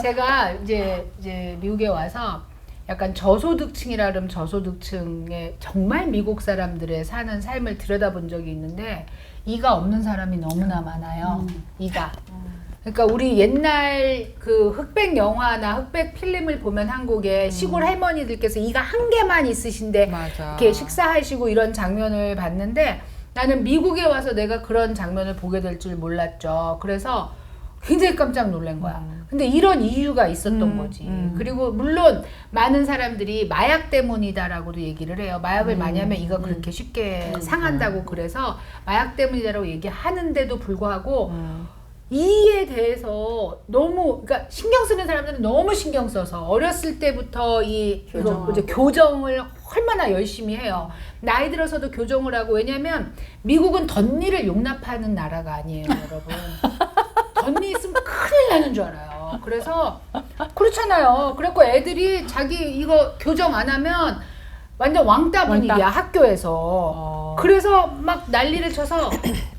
A: 제가 이제 미국에 와서 약간 저소득층이라 그러면 저소득층의 정말 미국 사람들의 사는 삶을 들여다본 적이 있는데 이가 없는 사람이 너무나 많아요. 이가. 그러니까 우리 옛날 그 흑백 영화나 흑백 필름을 보면 한국에 시골 할머니들께서 이가 한 개만 있으신데
D: 맞아.
A: 이렇게 식사하시고 이런 장면을 봤는데 나는 미국에 와서 내가 그런 장면을 보게 될 줄 몰랐죠. 그래서 굉장히 깜짝 놀란 거야. 근데 이런 이유가 있었던 거지. 그리고 물론 많은 사람들이 마약 때문이다라고도 얘기를 해요. 마약을 많이 하면 이가 그렇게 쉽게 상한다고 그래서 마약 때문이다라고 얘기하는데도 불구하고 이에 대해서 너무 그러니까 신경 쓰는 사람들은 너무 신경 써서 어렸을 때부터 이거 이제 교정을 얼마나 열심히 해요. 나이 들어서도 교정을 하고 왜냐면 미국은 덧니를 용납하는 나라가 아니에요, 여러분. 덧니 있으면 큰일 나는 줄 알아요. 그래서 그렇잖아요. 그래갖고 애들이 자기 이거 교정 안 하면 완전 왕따 분위기야 학교에서. 그래서 막 난리를 쳐서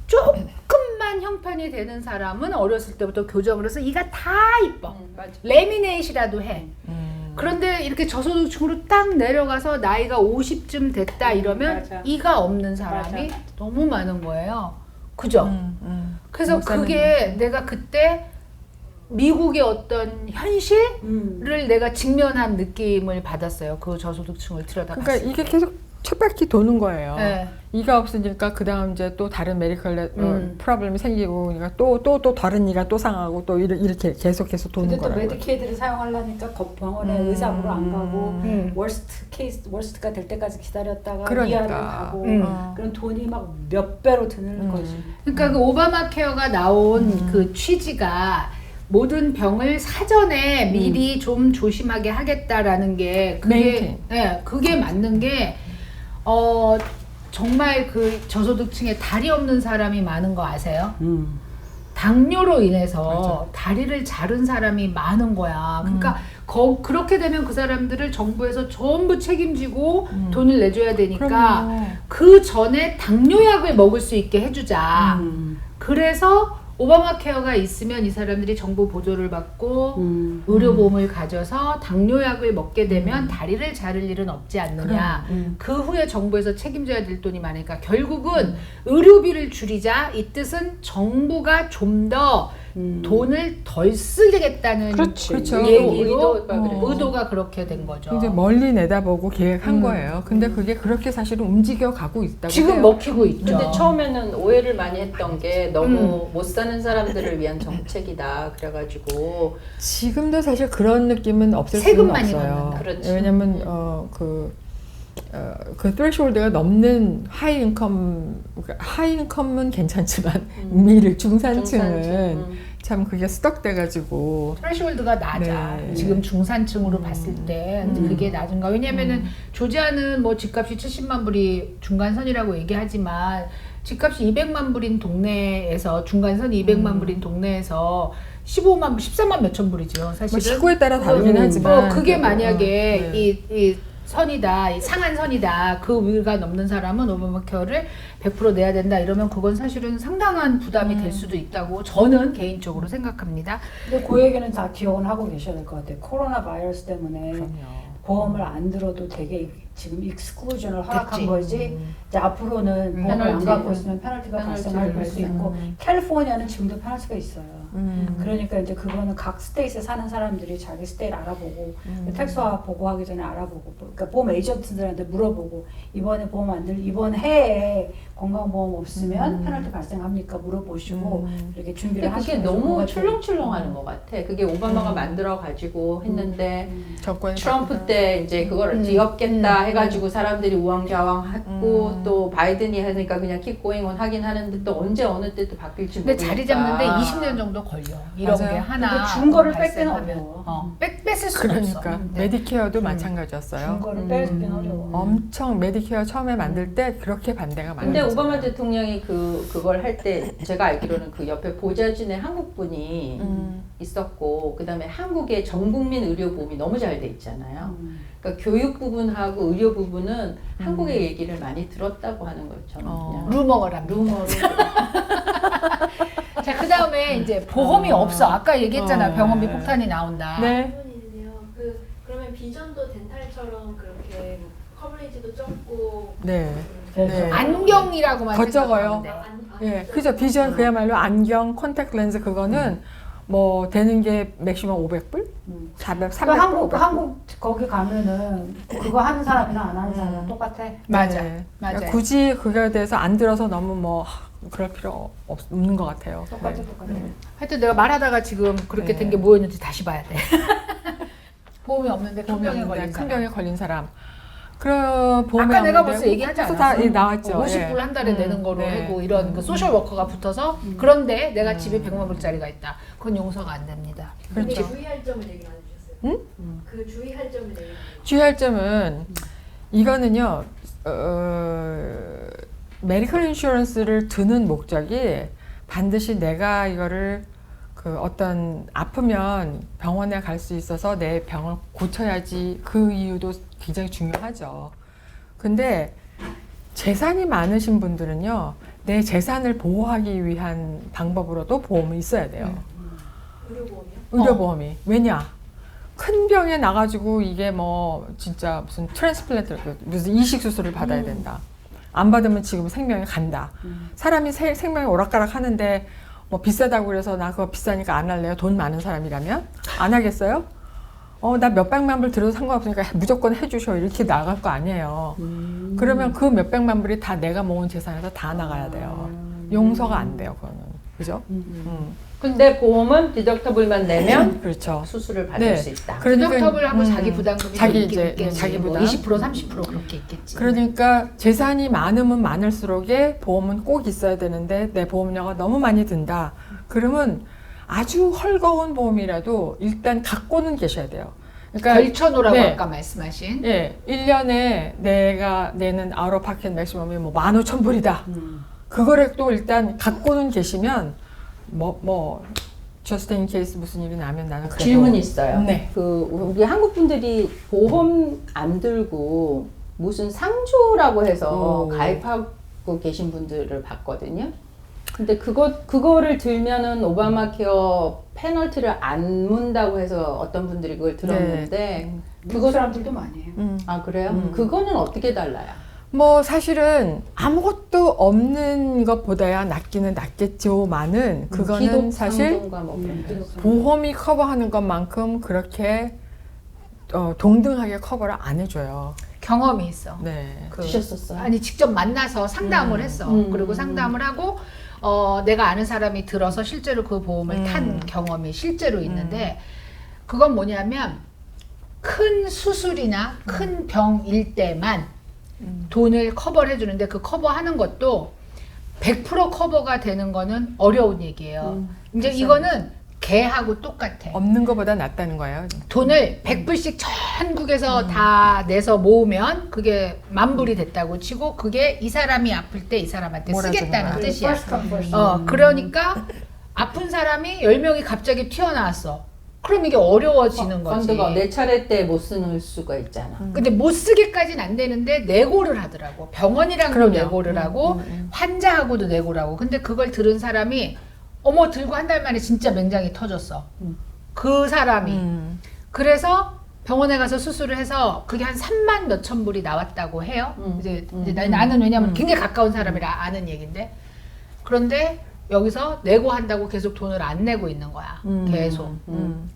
A: 조금만 형편이 되는 사람은 어렸을 때부터 교정을 해서 이가 다 이뻐. 레미네이시라도 해. 그런데 이렇게 저소득층으로 딱 내려가서 나이가 50쯤 됐다 이러면
C: 맞아.
A: 이가 없는 사람이
C: 맞아.
A: 너무 많은 거예요. 그죠? 그래서
D: 못 사는
A: 그게 내가 그때 미국의 어떤 현실을 내가 직면한 느낌을 받았어요. 그 저소득층을 들여다봤을 때.
D: 그러니까 이게 계속 쳇바퀴 도는 거예요.
A: 네.
D: 이가 없으니까 그 다음 이제 또 다른 메디컬 프로블럼이 생기고 그러니까 또 다른 이가 또 상하고 또 이렇게 계속해서 도는
C: 근데 또
D: 거라고요.
C: 메디케이드를 사용하려니까 병원에 의사 보러 안 가고 워스트가 될 때까지 기다렸다가
D: 그러니까.
C: 이하를 가고 그런 돈이 막 몇 배로 드는 거지.
A: 그러니까 그 오바마 케어가 나온 그 취지가 모든 병을 사전에 미리 좀 조심하게 하겠다라는 게 그게 그게 맞는 게 정말 그 저소득층에 다리 없는 사람이 많은 거 아세요? 당뇨로 인해서 다리를 자른 사람이 많은 거야. 그러니까 그렇게 되면 그 사람들을 정부에서 전부 책임지고 돈을 내줘야 되니까
D: 그럼요.
A: 그 전에 당뇨약을 먹을 수 있게 해주자. 그래서 오바마 케어가 있으면 이 사람들이 정부 보조를 받고 의료보험을 가져서 당뇨약을 먹게 되면 다리를 자를 일은 없지 않느냐. 그 후에 정부에서 책임져야 될 돈이 많으니까 결국은 의료비를 줄이자 이 뜻은 정부가 좀 더 돈을 덜 쓰겠다는
D: 그렇죠.
A: 얘기로 의도가 그렇게 된 거죠.
D: 이제 멀리 내다보고 계획한 거예요. 근데 그게 그렇게 사실은 움직여 가고 있다고
A: 지금
D: 해요.
A: 먹히고 있죠.
B: 근데 처음에는 오해를 많이 했던 게 너무 못 사는 사람들을 위한 정책이다. 그래가지고
D: 지금도 사실 그런 느낌은 없을 수는
A: 세금 많이
D: 없어요.
A: 받는다.
B: 그렇지.
D: 왜냐면 그 threshold가 넘는 하이인컴은 괜찮지만 미를 중산층은 참 그게 스떡돼가지고
A: 트레시홀드가 낮아.
D: 네.
A: 지금 중산층으로 봤을 때 그게 낮은가. 왜냐면은 조지아는 뭐 집값이 70만 불이 중간선이라고 얘기하지만 집값이 200만 불인 동네에서 중간선이 200만 불인 동네에서 15만 불, 14만 몇천 불이죠. 사실은.
D: 뭐 시구에 따라 다르긴 하지만
A: 그게 만약에
D: 네.
A: 이 선이다, 이 상한 선이다, 그 위가 넘는 사람은 오바마 케어를 100% 내야 된다 이러면 그건 사실은 상당한 부담이 될 수도 있다고 저는 개인적으로 생각합니다.
C: 근데 그 얘기는 다 기억은 하고 계셔야 될 것 같아요. 코로나 바이러스 때문에
D: 그럼요.
C: 보험을 안 들어도 되게 지금 익스클루전을 허락한
A: 그치.
C: 거지. 이제 앞으로는 보험을 안
B: 페널티.
C: 갖고 있으면 페널티가 발생할 수
B: 발생.
C: 있고 캘리포니아는 지금도 페널티가 있어요. 그러니까 이제 그거는 각 스테이트에 사는 사람들이 자기 스테이트 알아보고 텍스와 보고하기 전에 알아보고 그러니까 보험 에이전트들한테 물어보고 이번에 보험 안 들 이번 해에 건강보험 없으면 페널티 발생합니까 물어보시고 이렇게 준비를
B: 근데 그게
C: 하시면
B: 너무 출렁출렁하는 것 같아. 그게 오바마가 만들어 가지고 했는데
D: 정권이
B: 트럼프
D: 바뀌다.
B: 때 이제 그거를 뒤엎겠다 해가지고 사람들이 우왕좌왕했고 또 바이든이 하니까 그냥 킵 고잉 온 하긴 하는데 또 언제 어느 때 또 바뀔지
A: 근데
B: 모르니까.
A: 자리 잡는데 20년 정도 걸려. 이런
D: 맞아요.
A: 게 하나
C: 근데 준 거를
A: 발생하면.
C: 뺏기는 어려워.
A: 뺏을 수가 없어.
D: 그러니까
A: 네.
D: 메디케어도 마찬가지였어요.
C: 증거를 빼기는 어려워.
D: 엄청 메디케어 처음에 만들 때 그렇게 반대가 많았어요.
B: 근데 오바마 대통령이 그걸 할 때 제가 알기로는 그 옆에 보좌진의 한국 분이 있었고 그다음에 한국의 전 국민 의료 보험이 너무 잘 돼 있잖아요. 그러니까 교육 부분하고 의료 부분은 한국의 얘기를 많이 들었다고 하는 거죠. 저는 그냥
A: 루머랍니다.
B: 루머로.
A: 자, 그 다음에 이제 보험이 없어. 아까 얘기했잖아.
D: 어.
A: 병원비 폭탄이 나온다.
D: 네.
F: 질문인데요. 그러면 비전도 덴탈처럼 그렇게 커버리지도 적고
D: 네.
C: 네.
A: 안경이라고만
D: 더 적어요.
A: 생각하면 돼.
D: 예, 그죠. 비전 그야말로 안경, 컨택트 렌즈 그거는 뭐 되는 게 맥시멈 500불? 400, 300불.
C: 한국 거기 가면은 그거 하는 사람이나 안 하는 사람이랑 똑같아.
A: 맞아.
D: 네.
A: 맞아요.
D: 그러니까 굳이 그거에 대해서 안 들어서 너무 뭐 그럴 필요 없는 것 같아요.
C: 똑같아.
A: 하여튼 내가 말하다가 지금 그렇게
D: 네.
A: 된 게 뭐였는지 다시 봐야 돼. 보험이 없는데 큰 병에
D: 큰
A: 걸린 사람.
D: 병에 걸린 사람. 그럼 보험이
A: 아까 내가
D: 없는데
A: 벌써 얘기하지
D: 그래서
A: 않았어?
D: 다 나왔죠.
A: 50불 한 달에 내는 거로
D: 네.
A: 하고 이런 그 소셜 워커가 붙어서 그런데 내가 집에 100만 불짜리가 있다. 그건 용서가 안 됩니다.
F: 근데
D: 그렇죠.
F: 주의할 점을 얘기 안 해주셨어요. 그 주의할 점을 얘기.
D: 주의할 점은 이거는요. 메디컬 인슈런스를 드는 목적이 반드시 내가 이거를 그 어떤 아프면 병원에 갈 수 있어서 내 병을 고쳐야지 그 이유도 굉장히 중요하죠. 근데 재산이 많으신 분들은요, 내 재산을 보호하기 위한 방법으로도 보험이 있어야 돼요.
F: 의료보험이요?
D: 의료보험이. 왜냐? 큰 병에 나가지고 이게 뭐 진짜 무슨 트랜스플란트, 무슨 이식 수술을 받아야 된다. 안 받으면 지금 생명이 간다. 사람이 생명이 오락가락 하는데 뭐 비싸다고 그래서 나 그거 비싸니까 안 할래요. 돈 많은 사람이라면 안 하겠어요? 나 몇백만 불 들어도 상관없으니까 무조건 해주셔 이렇게 나갈 거 아니에요. 그러면 그 몇백만 불이 다 내가 모은 재산에서 다 나가야 돼요. 용서가 안 돼요, 그거는. 그죠?
B: 근데 보험은 디덕터블만 내면
D: 그렇죠.
B: 수술을 받을
D: 네.
B: 수 있다.
A: 디덕터블하고 자기 부담금이
D: 자기
A: 있긴
D: 이제
A: 있겠지.
D: 자기
A: 뭐
D: 부담.
A: 20% 30% 그렇게 있겠지.
D: 그러니까 재산이 많으면 많을수록에 보험은 꼭 있어야 되는데 내 보험료가 너무 많이 든다. 그러면 아주 헐거운 보험이라도 일단 갖고는 계셔야 돼요. 그러니까
A: 걸쳐놓으라고
D: 네.
A: 아까 말씀하신.
D: 예, 1년에 내가 내는 아웃 오브 파켓 맥시멈이 뭐 15,000불이다. 그거를 또 일단 갖고는 계시면 just in case 무슨 일이 나면 나는 그래도
B: 질문이 있어요.
D: 네.
B: 그 우리 한국 분들이 보험 안 들고 무슨 상조라고 해서
D: 오.
B: 가입하고 계신 분들을 봤거든요. 근데 그거를 들면은 오바마 케어 페널티를 안 문다고 해서 어떤 분들이 그걸 들었는데
C: 미국 사람들도 많이 해요.
B: 아 그래요? 그거는 어떻게 달라요?
D: 뭐 사실은 아무것도 없는 것보다야 낫기는 낫겠지만은 그거는
B: 기독
D: 사실
B: 상종과 뭐 그런 거.
D: 보험이 커버하는 것만큼 그렇게 동등하게 커버를 안 해줘요.
A: 경험이 있어.
D: 네.
B: 드셨었어요?
A: 아니 직접 만나서 상담을 했어. 그리고 상담을 하고 내가 아는 사람이 들어서 실제로 그 보험을 탄 경험이 실제로 있는데 그건 뭐냐면 큰 수술이나 큰 병일 때만 돈을 커버를 해주는데 그 커버하는 것도 100% 커버가 되는 거는 어려운 얘기예요. 이제 이거는 개하고 똑같아.
D: 없는 것보다 낫다는 거예요.
A: 돈을 100불씩 전국에서 다 내서 모으면 그게 10,000불이 됐다고 치고 그게 이 사람이 아플 때 이 사람한테
D: 몰아주는
A: 쓰겠다는
D: 거야.
A: 뜻이야.
C: First come, first serve.
A: 그러니까 아픈 사람이 10명이 갑자기 튀어나왔어. 그럼 이게 어려워지는 거지.
B: 펀드가 내 차례 때 못 쓰는 수가 있잖아.
A: 근데 못 쓰기까지는 안 되는데 내고를 하더라고. 병원이랑도
D: 그럼요.
A: 내고를 하고 환자하고도 내고를 하고. 근데 그걸 들은 사람이 들고 한 달 만에 진짜 맹장이 터졌어. 그 사람이. 그래서 병원에 가서 수술을 해서 그게 한 3만 몇천 불이 나왔다고 해요. 이제 나는 왜냐면 굉장히 가까운 사람이라 아는 얘긴데. 그런데 여기서 내고 한다고 계속 돈을 안 내고 있는 거야. 계속.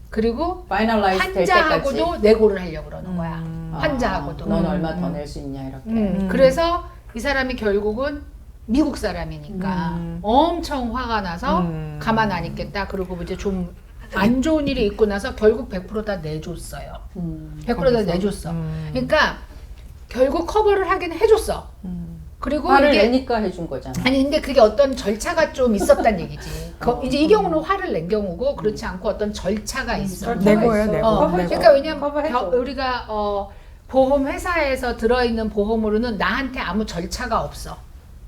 A: 그리고
B: 파이널라이즈 될 때까지.
A: 환자하고도 내고를 하려고 그러는 거야. 환자하고도.
B: 넌 얼마 더 낼 수 있냐 이렇게.
A: 그래서 이 사람이 결국은 미국 사람이니까 엄청 화가 나서 가만 안 있겠다. 그리고 이제 좀 안 좋은 일이 있고 나서 결국 100% 다 내줬어요. 100% 다 내줬어. 그러니까 결국 커버를 하긴 해줬어. 그리고
B: 화를
A: 이게
B: 내니까 해준 거잖아.
A: 아니 근데 그게 어떤 절차가 좀 있었단 얘기지. 이제 이 경우는 화를 낸 경우고 그렇지 않고 어떤 절차가 있어.
D: 내고예요, 내고.
A: 그러니까 왜냐면
C: 커버해줘.
A: 우리가 보험 회사에서 들어있는 보험으로는 나한테 아무 절차가 없어.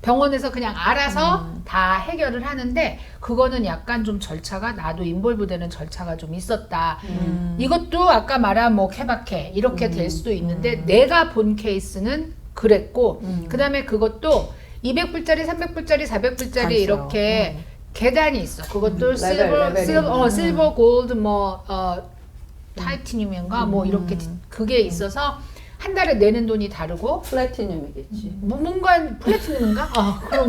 A: 병원에서 그냥 알아서 다 해결을 하는데 그거는 약간 좀 절차가 나도 인볼브되는 절차가 좀 있었다. 이것도 아까 말한 뭐 케바케 이렇게 될 수도 있는데 내가 본 케이스는 그랬고 그 다음에 그것도 200불짜리, 300불짜리, 400불짜리 이렇게 계단이 있어. 그것도 실버, 골드, 뭐 타이타늄인가 뭐 이렇게 그게 있어서 한 달에 내는 돈이 다르고
B: 플래티늄이겠지.
A: 뭔가 플래티늄인가? 그런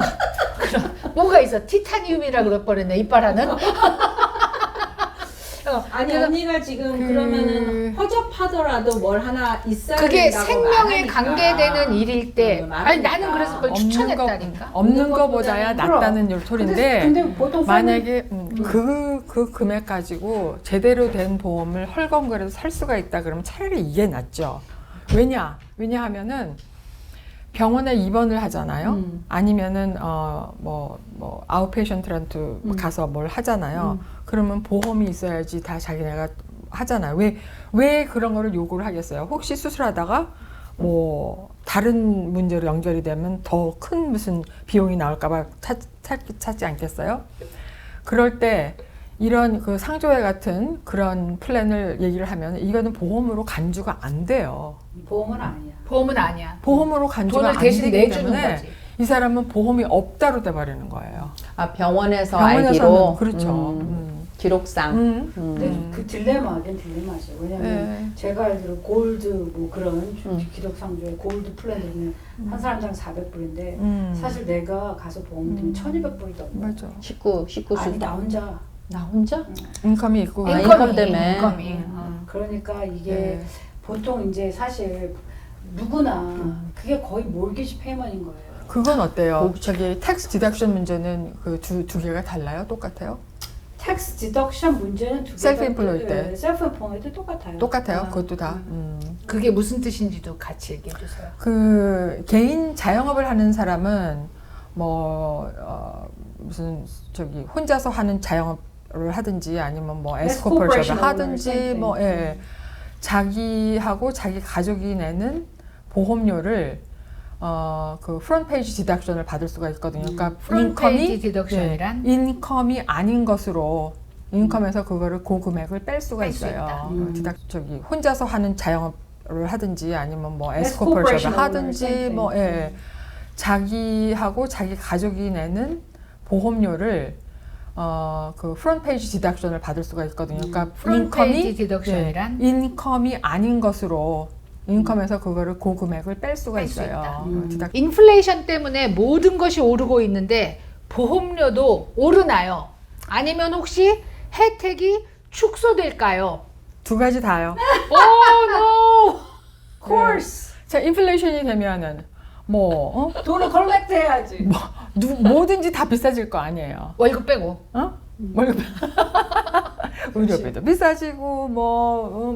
A: 뭐가 있어. 티타늄이라 그럴 뻔했네. 이빨하는.
B: 아니 언니가 지금 그러면은 허접하더라도 뭘 하나 있어야
A: 그게
B: 된다고
A: 생명에
B: 말하니까.
A: 관계되는 일일 때 아니
B: 말하니까.
A: 나는 그래서 그걸 추천했다니까.
D: 없는 거보다야 낫다는 요 소리인데
C: 근데 보통
D: 만약에 그 금액 가지고 제대로 된 보험을 헐검거려서 살 수가 있다 그러면 차라리 이게 낫죠. 왜냐하면은 병원에 입원을 하잖아요. 아니면은 뭐 아웃페이션트한테 가서 뭘 하잖아요. 그러면 보험이 있어야지 다 자기네가 하잖아요. 왜 그런 거를 요구를 하겠어요? 혹시 수술하다가 뭐 다른 문제로 연결이 되면 더 큰 무슨 비용이 나올까봐 찾지 않겠어요? 그럴 때 이런 그 상조회 같은 그런 플랜을 얘기를 하면 이거는 보험으로 간주가 안 돼요.
C: 보험은 아니야.
A: 보험은 아니야.
D: 보험으로 간주가
A: 돈을
D: 안
A: 대신
D: 되기
A: 내주는
D: 때문에
A: 거지.
D: 이 사람은 보험이 없다로 돼버리는 거예요.
B: 병원에서
D: 병원에서는
B: 알기로
D: 그렇죠.
B: 기록상.
C: 근데 그 딜레마긴 딜레마죠. 왜냐면 제가 알기로 골드 뭐 그런 기록상조의 골드 플랜은 한 사람당 400불인데 사실 내가 가서 보험 들면 1,200불이 넘어.
D: 맞아.
B: 식구
C: 아니
B: 수술.
C: 나 혼자.
B: 나 혼자?
D: 인컴이 있고.
B: 인컴 때문에.
A: 인컴이.
C: 그러니까 이게
D: 네.
C: 보통 이제 사실 누구나 그게 거의 몰기지 페이먼인 거예요.
D: 그건 어때요? 저기 텍스 디덕션 문제는 그 두 개가 달라요? 똑같아요?
C: 텍스 디덕션 문제는 두 개가
D: 셀프 임플로이 때.
C: 셀프 임플로이 때 똑같아요.
D: 똑같아요. 그것도 다.
A: 그게 무슨 뜻인지도 같이 얘기해 주세요.
D: 그 개인 자영업을 하는 사람은 무슨 저기 혼자서 하는 자영업을 하든지 아니면 뭐 에스코퍼레이션을 하든지 뭐 자기하고 자기 가족이 내는 보험료를 그 프론트 페이지 디덕션을 받을 수가 있거든요. 그러니까
A: 프론트 페이지 디덕션이란?
D: 인컴이 아닌 것으로 인컴에서 그거를 그 금액을 뺄 수가
A: 뺄수
D: 있어요.
A: 있다.
D: 저기 혼자서 하는 자영업을 하든지 아니면 뭐 에스코퍼레이션을 하든지 뭐 자기하고 자기 가족이 내는 보험료를 그 프론트 페이지 디덕션을 받을 수가 있거든요. 그러니까
A: 프론트 페이지 디덕션이란?
D: 인컴이 아닌 것으로 인컴에서 그거를 그 금액을 뺄 수가
A: 뺄 수
D: 있어요.
A: 인플레이션 때문에 모든 것이 오르고 있는데 보험료도 오르나요? 아니면 혹시 혜택이 축소될까요?
D: 두 가지 다요.
A: Oh no!
C: course.
D: 자, 인플레이션이 되면은
C: 돈을 컬렉트 해야지.
D: 뭐든지 다 비싸질 거 아니에요.
A: 월급 빼고.
D: 월급 의료비도 비싸지고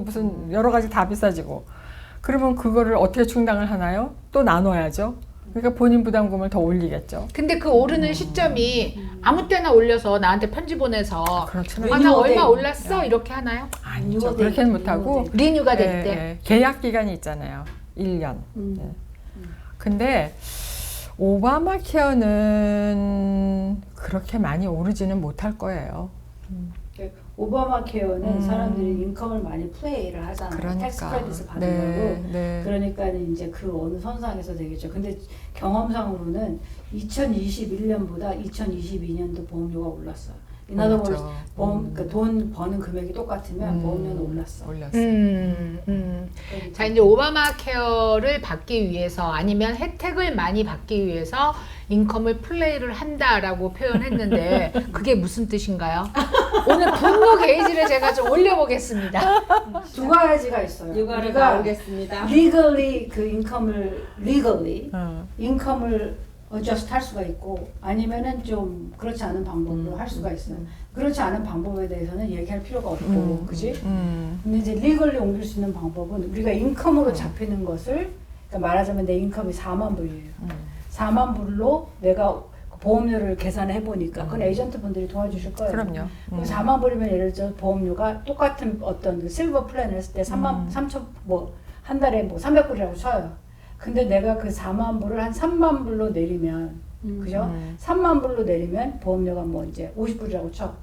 D: 무슨 여러 가지 다 비싸지고. 그러면 그거를 어떻게 충당을 하나요? 또 나눠야죠. 그러니까 본인 부담금을 더 올리겠죠.
A: 근데 그 오르는 시점이 아무 때나 올려서 나한테 편지 보내서
D: 그렇지는
A: 나 얼마 올랐어? 이렇게 하나요?
D: 아니죠. 그렇게는 못하고
A: 리뉴가 될 때.
D: 계약 기간이 있잖아요. 1년. 근데 오바마 케어는 그렇게 많이 오르지는 못할 거예요.
C: 오바마 케어는 사람들이 인컴을 많이 플레이를 하잖아요. 텍스 크레딧을 받으려고. 그러니까 이제 그 어느 선상에서 되겠죠. 근데 경험상으로는 2021년보다 2022년도 보험료가 올랐어요. In other words,
D: 올랐죠.
C: 돈 버는 금액이 똑같으면 보험료는 올랐어.
D: 올렸어.
A: 자, 이제 오바마 케어를 받기 위해서 아니면 혜택을 많이 받기 위해서 인컴을 플레이를 한다라고 표현했는데 그게 무슨 뜻인가요? 오늘 분노 게이지를 제가 좀 올려보겠습니다.
C: 두 가지가 있어요.
B: 육아를
C: 우리가
B: 나오겠습니다.
C: legally 그 인컴을
D: 어.
C: 인컴을 adjust 할 수가 있고 아니면은 좀 그렇지 않은 방법으로 할 수가 있어요. 그렇지 않은 방법에 대해서는 얘기할 필요가 없고, 그지? 근데 이제 legally 옮길 수 있는 방법은 우리가 인컴으로 잡히는 것을 그러니까 말하자면 내 인컴이 4만 불이에요. 4만 불로 내가 보험료를 계산해 보니까 그건 에이전트 분들이 도와주실 거예요.
D: 그럼요.
C: 그럼 4만 불이면 예를 들어 보험료가 똑같은 어떤 그 실버 플랜을 했을 때 3만 3천 뭐 한 달에 뭐 300불이라고 쳐요. 근데 내가 그 4만 불을 한 3만 불로 내리면 그죠? 3만 불로 내리면 보험료가 뭐 이제 50불이라고 쳐.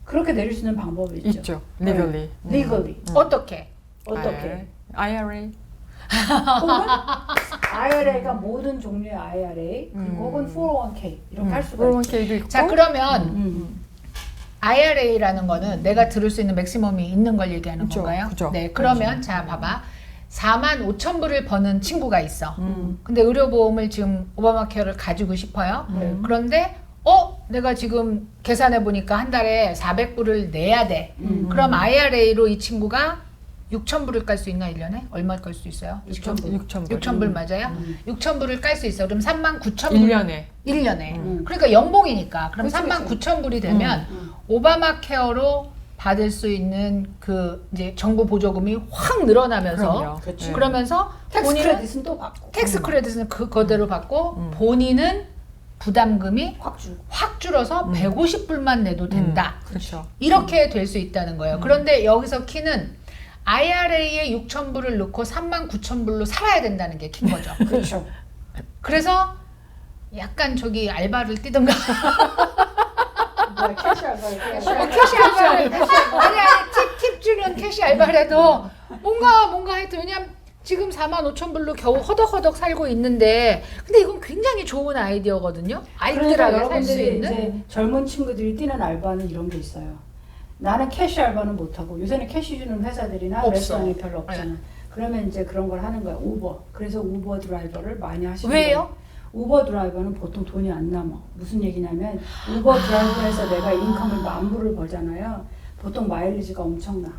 C: 그렇게 내릴 수 있는 방법이 있죠.
D: 있죠. legally.
C: 네. legally.
A: 어떻게?
C: 어떻게?
D: IRA.
C: 혹은 IRA가 모든 종류의 IRA 그리고 혹은 401k 이렇게 할 수가 있죠.
D: 401k도 있고.
A: 자, 그러면 IRA라는 거는 내가 들을 수 있는 맥시멈이 있는 걸 얘기하는
D: 그죠,
A: 건가요?
D: 그죠.
A: 네, 그러면 자 봐봐. 4만 5천 불을 버는 친구가 있어. 근데 의료보험을 지금 오바마 케어를 가지고 싶어요. 그런데 내가 지금 계산해 보니까 한 달에 400불을 내야 돼. 그럼 IRA로 이 친구가 6천 불을 깔 수 있나 1년에? 얼마 깔 수 있어요? 6천 불 맞아요? 6천 불을 깔 수 있어. 그럼 3만 9천 불
D: 1년에.
A: 1년에. 그러니까 연봉이니까. 그럼
C: 그치,
A: 3만
C: 그치.
A: 9천 불이 되면 오바마 케어로 받을 수 있는 그 이제 정부 보조금이 확 늘어나면서
D: 그럼요.
C: 그치.
A: 그러면서
C: 텍스
A: 본인은
C: 크레딧은 또 받고
A: 텍스 크레딧은 그거대로 받고 본인은 부담금이
C: 확 주고
A: 확 줄어서 150불만 내도 된다.
D: 그렇죠.
A: 이렇게 될 수 있다는 거예요. 그런데 여기서 키는 IRA에 6천 불을 넣고 3만 9천 불로 살아야 된다는 게 킨 거죠.
C: 그렇죠.
A: 그래서 약간 저기 알바를 뛰던가
C: 캐시 알바를
A: 캐시 알바를 아니 팁 주는 캐시 알바라도 뭔가 하여튼 왜냐면 지금 4만 5천 불로 겨우 허덕허덕 살고 있는데 근데 이건 굉장히 좋은 아이디어거든요.
C: 그러니까
A: 아이들하게 살 수
C: 여러분들이
A: 있는
C: 이제 젊은 친구들이 뛰는 알바는 이런 게 있어요. 나는 캐시 알바는 못하고 요새는 캐시 주는 회사들이나
A: 없어.
C: 레스토랑이 별로 없잖아. 그러면 이제 그런 걸 하는 거야. 우버. 그래서 우버 드라이버를 많이 하시는 거예요.
A: 왜요?
C: 우버 드라이버는 보통 돈이 안 남아. 무슨 얘기냐면 우버 드라이버에서 내가 인컴을 10,000불을 벌잖아요. 보통 마일리지가 엄청나.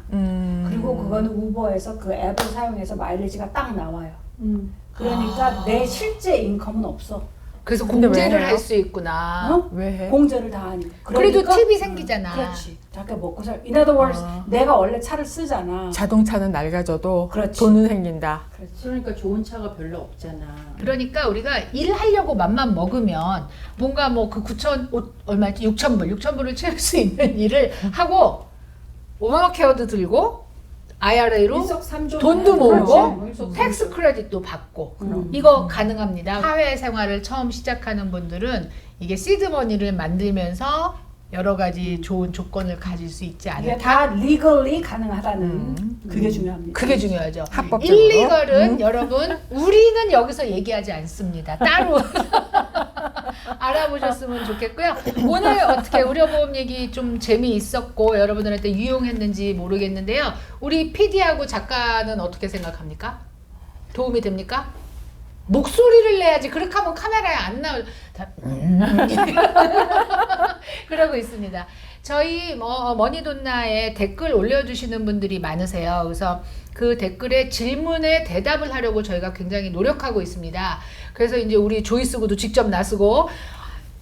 C: 그리고 그거는 우버에서 그 앱을 사용해서 마일리지가 딱 나와요. 그러니까 내 실제 인컴은 없어.
A: 그래서
D: 근데 왜
A: 공제를
D: 해요?
A: 할 수 있구나.
C: 어?
D: 왜 해?
C: 공제를 다 하니까.
A: 그래도
C: 그러니까,
A: 팁이 생기잖아.
C: 그렇지. 잠깐 먹고 살. In other words, 내가 원래 차를 쓰잖아.
D: 자동차는 낡아져도
C: 그렇지.
D: 돈은 생긴다.
C: 그렇지.
B: 그러니까 좋은 차가 별로 없잖아.
A: 그러니까 우리가 일하려고 맘만 먹으면 뭔가 뭐 그 9천 얼마였지? 6천 불, 6천 불을 채울 수 있는 일을 하고 오바마 케어도 들고 IRA로
B: 일석삼조
A: 돈도 모으고
B: 그렇지.
A: 텍스 크레딧도 받고 이거 가능합니다. 사회생활을 처음 시작하는 분들은 이게 시드머니를 만들면서 여러 가지 좋은 조건을 가질 수 있지
C: 이게
A: 않을까.
C: 다 legally 가능하다는 그게 중요합니다.
A: 그게 중요하죠.
D: 합법적으로.
A: 일리걸은 여러분 우리는 여기서 얘기하지 않습니다. 따로 알아보셨으면 좋겠고요. 오늘 어떻게 의료보험 얘기 좀 재미있었고 여러분들한테 유용했는지 모르겠는데요. 우리 PD하고 작가는 어떻게 생각합니까? 도움이 됩니까? 목소리를 내야지. 그렇게 하면 카메라에 안 나올. 그러고 있습니다. 저희 머니돈나에 댓글 올려주시는 분들이 많으세요. 그래서 그 댓글에 질문에 대답을 하려고 저희가 굉장히 노력하고 있습니다. 그래서 이제 우리 조이스구도 직접 나서고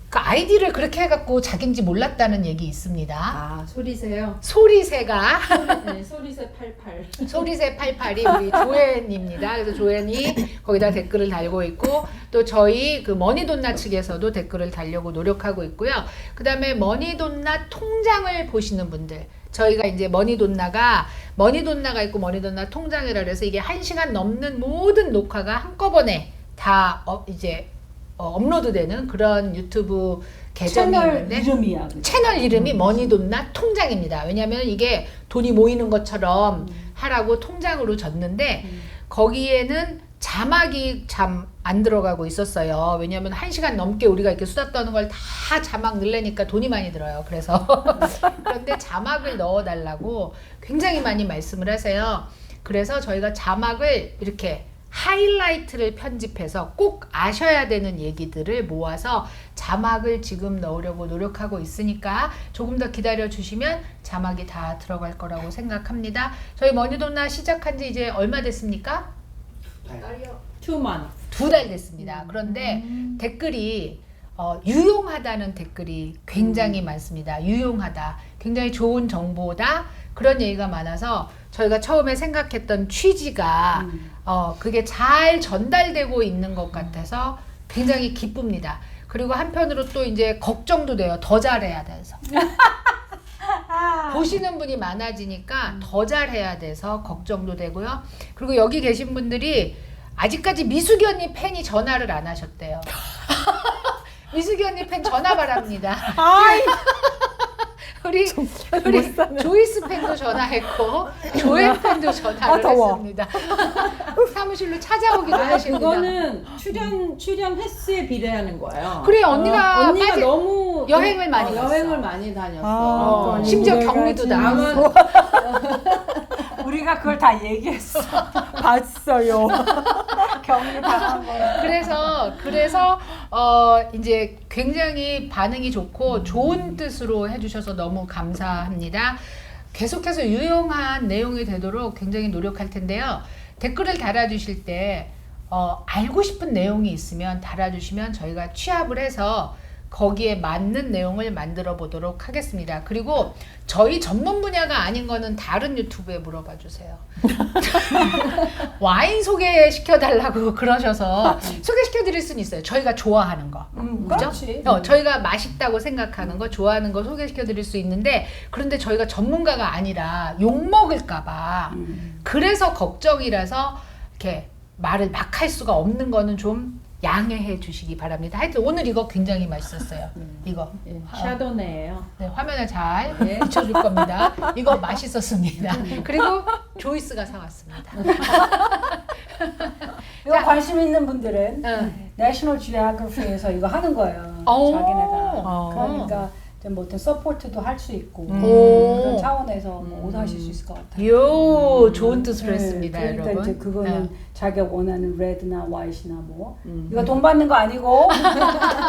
A: 그 아이디를 그렇게 해갖고 자기인지 몰랐다는 얘기 있습니다.
B: 아 소리새요?
A: 소리새가
B: 네, 소리새 88.
A: 소리새 88이 우리 조앤입니다. 그래서 조앤이 거기다 댓글을 달고 있고 또 저희 그 머니돈나 측에서도 댓글을 달려고 노력하고 있고요. 그 다음에 머니돈나 통장을 보시는 분들 저희가 이제 머니돈나가 있고 머니돈나 통장이라 그래서 이게 1시간 넘는 모든 녹화가 한꺼번에 다 업로드되는 그런 유튜브 계정이
C: 채널
A: 있는데
C: 이름이야. 그게.
A: 채널 이름이 머니돈나 통장입니다. 왜냐하면 이게 돈이 모이는 것처럼 하라고 통장으로 줬는데 거기에는 자막이 참 안 들어가고 있었어요. 왜냐하면 1시간 넘게 우리가 이렇게 수다 떠는 걸 다 자막 넣으려니까 돈이 많이 들어요. 그래서 그런데 자막을 넣어달라고 굉장히 많이 말씀을 하세요. 그래서 저희가 자막을 이렇게 하이라이트를 편집해서 꼭 아셔야 되는 얘기들을 모아서 자막을 지금 넣으려고 노력하고 있으니까 조금 더 기다려 주시면 자막이 다 들어갈 거라고 생각합니다. 저희 머니돈나 시작한 지 이제 얼마 됐습니까?
F: 딸이요.
B: 2 months.
A: 2달 됐습니다. 그런데 댓글이 유용하다는 댓글이 굉장히 많습니다. 유용하다. 굉장히 좋은 정보다. 그런 얘기가 많아서 저희가 처음에 생각했던 취지가 그게 잘 전달되고 있는 것 같아서 굉장히 기쁩니다. 그리고 한편으로 또 이제 걱정도 돼요. 더 잘해야 돼서. 보시는 분이 많아지니까 더 잘해야 돼서 걱정도 되고요. 그리고 여기 계신 분들이 아직까지 미숙이 언니 팬이 전화를 안 하셨대요. 미숙이 언니 팬 전화 바랍니다. 우리 조이스 팬도 전화했고 조엘 팬도 전화를 했습니다. 사무실로 찾아오기도 하십니다.
B: 그거는 출연 횟수에 비례하는 거예요.
A: 그래 언니가
B: 언니가
A: 빠지-
B: 너무
A: 여행을 많이 갔어.
B: 여행을 많이 다녔어.
A: 심지어 격리도 당하고.
C: 우리가 그걸 다 얘기했어.
D: 봤어요.
C: 격리 당한 거.
A: 그래서 이제 굉장히 반응이 좋고 좋은 뜻으로 해주셔서 너무 감사합니다. 계속해서 유용한 내용이 되도록 굉장히 노력할 텐데요. 댓글을 달아주실 때 알고 싶은 내용이 있으면 달아주시면 저희가 취합을 해서 거기에 맞는 내용을 만들어 보도록 하겠습니다. 그리고 저희 전문 분야가 아닌 거는 다른 유튜브에 물어봐 주세요. 와인 소개시켜 달라고 그러셔서 소개시켜 드릴 수는 있어요. 저희가 좋아하는 거. 그죠?
C: 그렇지.
A: 저희가 맛있다고 생각하는 거, 좋아하는 거 소개시켜 드릴 수 있는데 그런데 저희가 전문가가 아니라 욕 먹을까 봐. 그래서 걱정이라서 이렇게 말을 막 할 수가 없는 거는 좀 양해해 주시기 바랍니다. 하여튼 오늘 이거 굉장히 맛있었어요. 이거
B: 예, 샤도네예요.
A: 네, 화면에 잘
B: 네.
A: 비춰줄 겁니다. 이거 맛있었습니다. 그리고 조이스가 사왔습니다.
C: 이거 관심 있는 분들은
A: 응.
C: 내셔널 지오그래피에서 이거 하는 거예요.
A: 오.
C: 자기네가. 그러니까 좀 뭐 어떤 서포트도 할 수 있고
A: 오.
C: 그런 차원에서 뭐 오사하실 수 있을 것 같아요.
A: 요 좋은 뜻으로 했습니다,
C: 그러니까
A: 여러분.
C: 이제 그거는
A: 네.
C: 자기가 원하는 레드나 화이트나 뭐 이거 돈 받는 거 아니고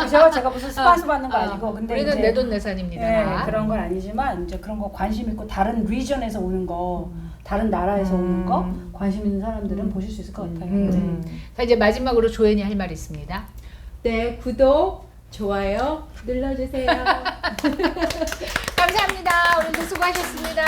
C: 제가 무슨 스폰서 받는 거 아니고 근데
A: 우리는
C: 이제
A: 내돈내산입니다.
C: 네, 그런 건 아니지만 이제 그런 거 관심 있고 다른 리전에서 오는 거 다른 나라에서 오는 거 관심 있는 사람들은 보실 수 있을 것 같아요.
A: 자 이제 마지막으로 조연이 할 말이 있습니다.
B: 네, 구독, 좋아요 눌러주세요.
A: 감사합니다. 오늘도 수고하셨습니다.